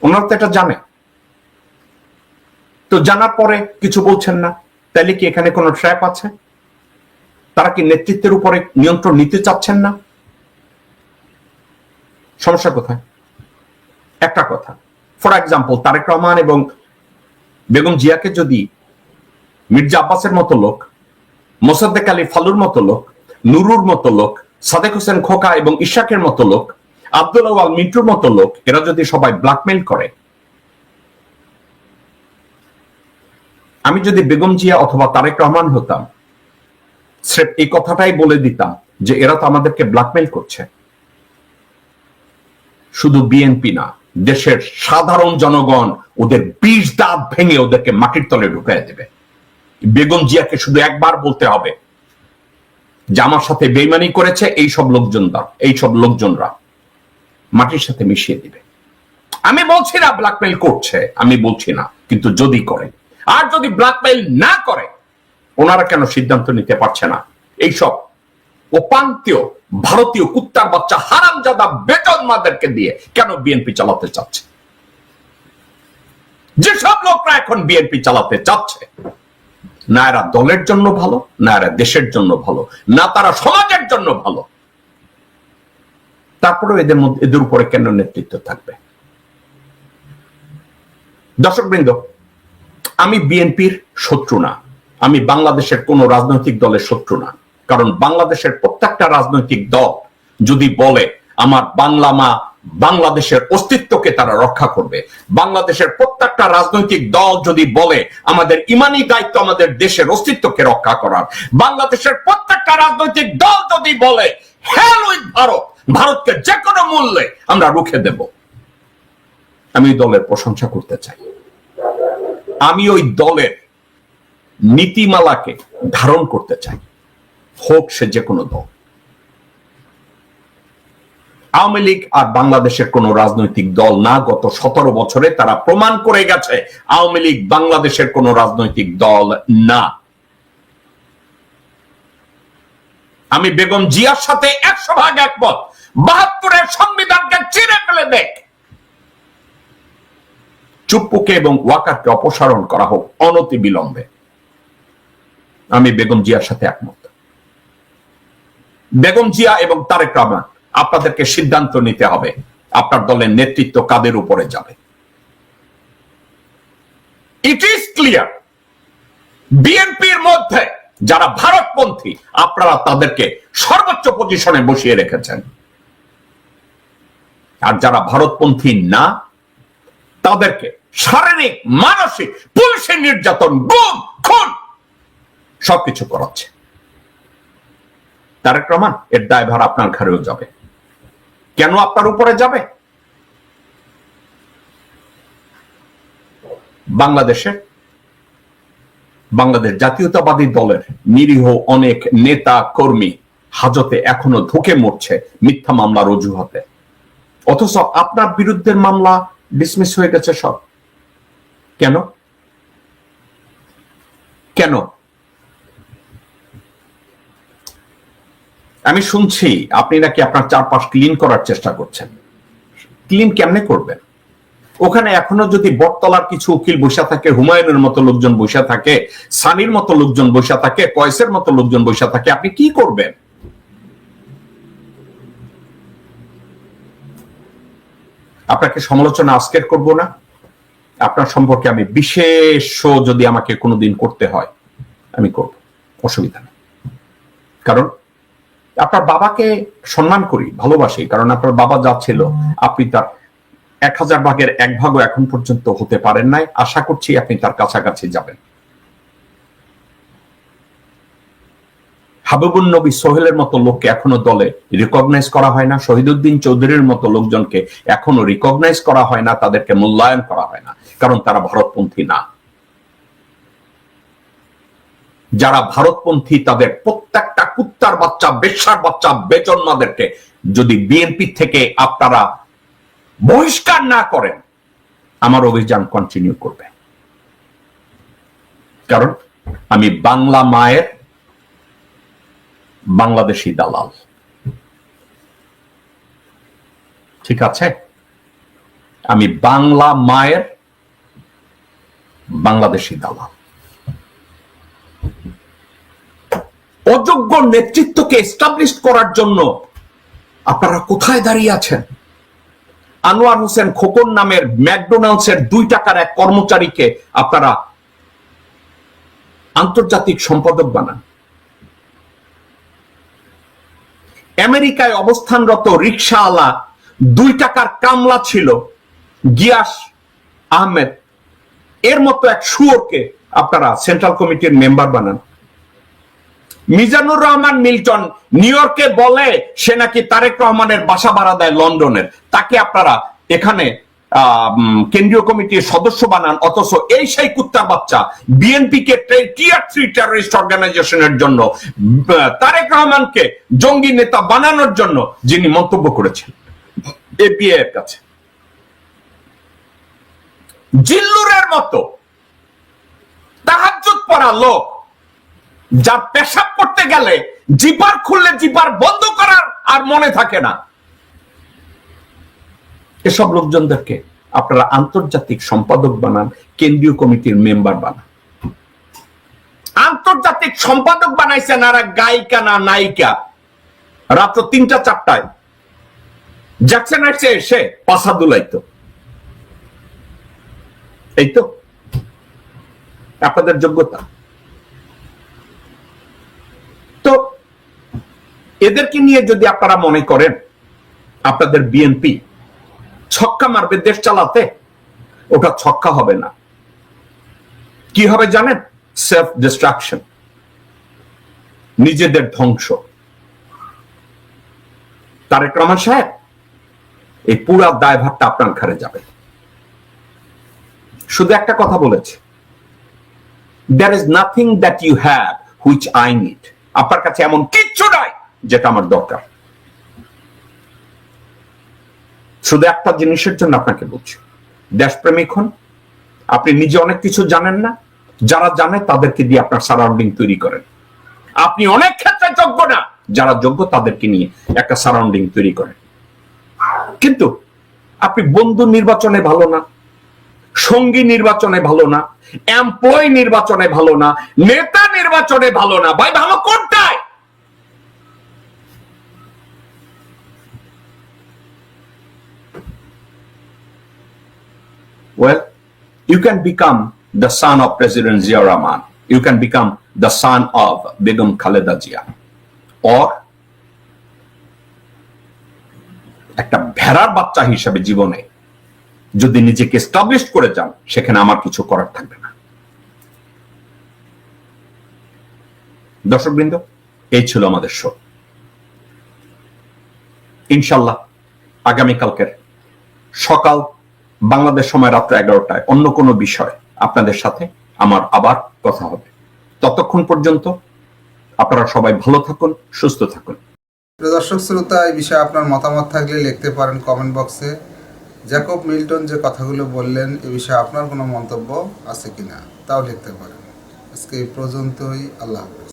ওনারা তো এটা জানে, তো জানার পরে কিছু বলছেন না, তাহলে কি এখানে কোনো ট্র্যাপ আছে? তারা কি নেতৃত্বের উপরে নিয়ন্ত্রণ নিতে চাচ্ছেন না? সমস্যা কোথায়? একটা কথা, ফর এক্সাম্পল, তারেক রহমান এবং বেগম জিয়াকে যদি মির্জা আব্বাসের মতো লোক, মোসাদ্দেক আলী ফালুর মতো লোক, নুরুর মতো লোক, সাদেক হোসেন খোকা এবং ইশাকের মতো লোক, আব্দুল আওয়াল মিন্টুর মতো লোক, এরা যদি সবাই ব্ল্যাকমেইল করে, আমি যদি বেগম জিয়া অথবা তারেক রহমান হতাম, স্রেফ এই কথাটাই বলে দিতাম যে এরা তো আমাদেরকে ব্ল্যাকমেইল করছে। শুধু বিএনপি না, দেশের সাধারণ জনগণ ওদের 20 দাঁত ভেঙে ওদেরকে মাটির তলে ঢুকিয়ে দেবে। বেগম জিয়াকে শুধু একবার বলতে হবে যে আমার সাথে বেইমানি করেছে, এইসব লোকজনরা মাটির সাথে মিশিয়ে দিবে। আমি বলছি না ব্ল্যাকমেইল করছে, আমি বলছি না, কিন্তু যদি করে, আর যদি ব্ল্যাকমেইল না করে, ওনারা কেন সিদ্ধান্ত নিতে পারছে না? এইসব উপান্তীয় ভারতীয় কুত্তার বাচ্চা হারামজাদা বেজন্মাদেরকে দিয়ে কেন বিএনপি চালাতে চাচ্ছে? যেসব লোকরা এখন বিএনপি চালাতে চাচ্ছে, না এরা দলের জন্য ভালো, না এরা দেশের জন্য ভালো, না তারা সমাজের জন্য ভালো, তারপরেও এদের উপরে কেন নেতৃত্ব থাকবে? দর্শকবৃন্দ, আমি বিএনপির শত্রু না, আমি বাংলাদেশের কোন রাজনৈতিক দলের শত্রু না। কারণ বাংলাদেশের প্রত্যেকটা রাজনৈতিক দল যদি বলে আমার বাংলা মা বাংলাদেশের অস্তিত্বকে তারা রক্ষা করবে, বাংলাদেশের প্রত্যেকটা রাজনৈতিক দল যদি বলে আমাদের ইমানি দায়িত্ব আমাদের দেশের অস্তিত্বকে রক্ষা করার, বাংলাদেশের প্রত্যেকটা রাজনৈতিক দল যদি বলে হেল উইথ ভারত, ভারতকে যে কোনো মূল্যে আমরা রুখে দেব, আমি দলের প্রশংসা করতে চাই। আমি ওই দলের নীতিমালাকে ধারণ করতে চাই, হোক সে যে কোনো দল। আওয়ামী লীগ আর বাংলাদেশের কোন রাজনৈতিক দল না। গত 17 বছরে তারা প্রমাণ করে গেছে আওয়ামী লীগ বাংলাদেশের কোন রাজনৈতিক দল না। আমি বেগম জিয়ার সাথে 100% একমত। 72-এর সংবিধানকে চিরে ফেলে দেখ, চুপ্পুকে এবং ওয়াকারকে অপসারণ করা হোক অনতি বিলম্বে। আমি বেগম জিয়ার সাথে একমত। বেগম জিয়া এবং তারেক রহমান, আপনাদেরকে সিদ্ধান্ত নিতে হবে আপনার দলের নেতৃত্ব কাদের উপরে যাবে। ইট ইজ ক্লিয়ার, বিএনপির মধ্যে যারা ভারতপন্থী আপনারা তাদেরকে সর্বোচ্চ পজিশনে বসিয়ে রেখেছেন। আর যারা ভারতপন্থী না তাদেরকে শারীরিক, মানসিক, পুলিশের নির্যাতন, গুম, খুন সবকিছু করাচ্ছে। তারেক রহমান, এর দায়ভার আপনার ঘরেও যাবে। কেন আপনার উপরে যাবে? বাংলাদেশ জাতীয়তাবাদী দলের নিরীহ অনেক নেতা কর্মী হাজতে এখনো ধুকে মরছে মিথ্যা মামলার অজুহাতে, অথচ আপনার বিরুদ্ধে মামলা ডিসমিস হয়ে গেছে সব। কেন? কেন? আমি শুনছি আপনি নাকি আপনার চারপাশ ক্লিন করার চেষ্টা করছেন। ক্লিন কেমনে করবেন? ওখানে এখনো যদি বটতলার কিছু উকিল বসে থাকে, হুমায়ুনের মতো লোকজন বসে থাকে, সানির মতো লোকজন বসে থাকে, কয়েসের মতো লোকজন বসে থাকে, আপনি কি করবেন? আপনাকে সমালোচনা আজকের করব না, আপনার সম্পর্কে আমি বিশেষ শো যদি আমাকে কোনোদিন করতে হয় আমি করব, অসুবিধা নেই। কারণ আপনার বাবাকে সম্মান করি, ভালোবাসি, কারণ আপনার বাবা যা ছিল আপনি তার 1000 ভাগের 1 ভাগও এখন পর্যন্ত হতে পারেন নাই। আশা করছি আপনি তার কাছাকাছি যাবেন। হাবিবুন নবী সোহেলের মতো লোককে এখনো দলে রিকগনাইজ করা হয় না, শহীদুদ্দিন চৌধুরীর মতো লোকজনকে এখনো রিকগনাইজ করা হয় না, তাদেরকে মূল্যায়ন করা হয় না, কারণ তারা ভারতপন্থী না। যারা ভারতপন্থী তাদের প্রত্যেকটা কুত্তার বাচ্চা, বেশ্যার বাচ্চা, বেজন্মাদেরকে যদি বিএনপি থেকে আপনারা বহিষ্কার না করেন, আমার অভিযান কন্টিনিউ করবে। কারণ আমি বাংলা মায়ের বাংলাদেশি দালাল, ঠিক আছে? আমি বাংলা মায়ের বাংলাদেশি দালাল। অযোগ্য নেতৃত্বকে এস্টাবলিশ করার জন্য আপনারা কোথায় দাঁড়িয়ে আছেন? আনোয়ার হোসেন খোকন নামের ম্যাকডোনাল্ডস এর 2 টাকার এক কর্মচারীকে আপনারা আন্তর্জাতিক সম্পাদক বানান। আমেরিকায় অবস্থানরত রিকশাওয়ালা 2 টাকার কামলা ছিল গিয়াস আহমেদ, এর মতো এক শুয়োরকে আপনারা সেন্ট্রাল কমিটির মেম্বার বানান। মিজানুর রহমান মিল্টন নিউ ইয়র্কে বলে সে নাকি তারেক রহমানের বাসা ভাড়া দেয় লন্ডনের, তাকে আপনারা এখানে কেন্দ্রীয় কমিটির সদস্য বানান, অথচ এই সেই কুত্তার বাচ্চা বিএনপি কে টিয়ার 3 টেররিস্ট অর্গানাইজেশনের জন্য, তারেক রহমানকে জঙ্গি নেতা বানানোর জন্য যিনি মন্তব্য করেছেন এপিএ এর কাছে, জিল্লুরের মতো তাহাজ্জুদ পড়া লোক যার পেশাব করতে গেলে জিপার খুললে জিপার বন্ধ করার আর মনে থাকে না, এসব লোকজনদেরকে আপনারা আন্তর্জাতিক সম্পাদক বানান, কেন্দ্রীয় কমিটির মেম্বার বানান। আন্তর্জাতিক সম্পাদক বানাইছেন আর গায়িকা না নায়িকা রাত 3টা-4টায় জ্যাকসন এসে পাশা দুলাইতো। এই তো আপনাদের যোগ্যতা। তো এদেরকে নিয়ে যদি আপনারা মনে করেন আপনাদের বিএনপি ছক্কা মারবে দেশ চালাতে, ওটা ছক্কা হবে না। কি হবে জানেন? সেলফ ডিস্ট্রাকশন, নিজেদের ধ্বংস। তারেক রহমান সাহেব, এই পুরা দায়ভারটা আপনার ঘরে যাবে। শুধু একটা কথা বলেছে, there is nothing that you have which I need. আপনার কাছে এমন কিচ্ছু নাই যেটা আমার দরকার। শুধু একটা জিনিসের জন্য আপনাকে বলছি, দেশপ্রেমিক হন। আপনি নিজে অনেক কিছু জানেন না, যারা জানে তাদেরকে দিয়ে আপনার সারাউন্ডিং তৈরি করেন। আপনি অনেক ক্ষেত্রে যোগ্য না, যারা যোগ্য তাদেরকে নিয়ে একটা সারাউন্ডিং তৈরি করেন। কিন্তু আপনি বন্ধু নির্বাচনে ভালো না, সঙ্গী নির্বাচনে ভালো না, এমপ্লয় নির্বাচনে ভালো না, নেতা নির্বাচনে ভালো না। ভাই ভালো কোনটায়? Well, you can become the son of President Zia Rahman. You can become the son of Begum Khaleda Zia. Or একটা ভেড়ার বাচ্চা হিসেবে জীবনে যদি নিজেকে এস্টাবলিশ করে যান, সেখানে আমার কিছু করার থাকবে না। দর্শকবৃন্দ, এই ছিল আমাদের শো। ইনশাল্লাহ আগামীকালকের সকাল বাংলাদেশ সময় রাত্র 11টায় অন্য কোনো বিষয় আপনাদের সাথে আমার আবার কথা হবে। ততক্ষণ পর্যন্ত আপনারা সবাই ভালো থাকুন, সুস্থ থাকুন। দর্শক শ্রোতা, এই বিষয়ে আপনার মতামত থাকলে লিখতে পারেন কমেন্ট বক্সে। জ্যাকব মিল্টন যে কথাগুলো বললেন এ বিষয়ে আপনার কোনো মন্তব্য আছে কিনা তাও লিখতে পারেন। আজকে এই পর্যন্তই। আল্লাহ হাফেজ।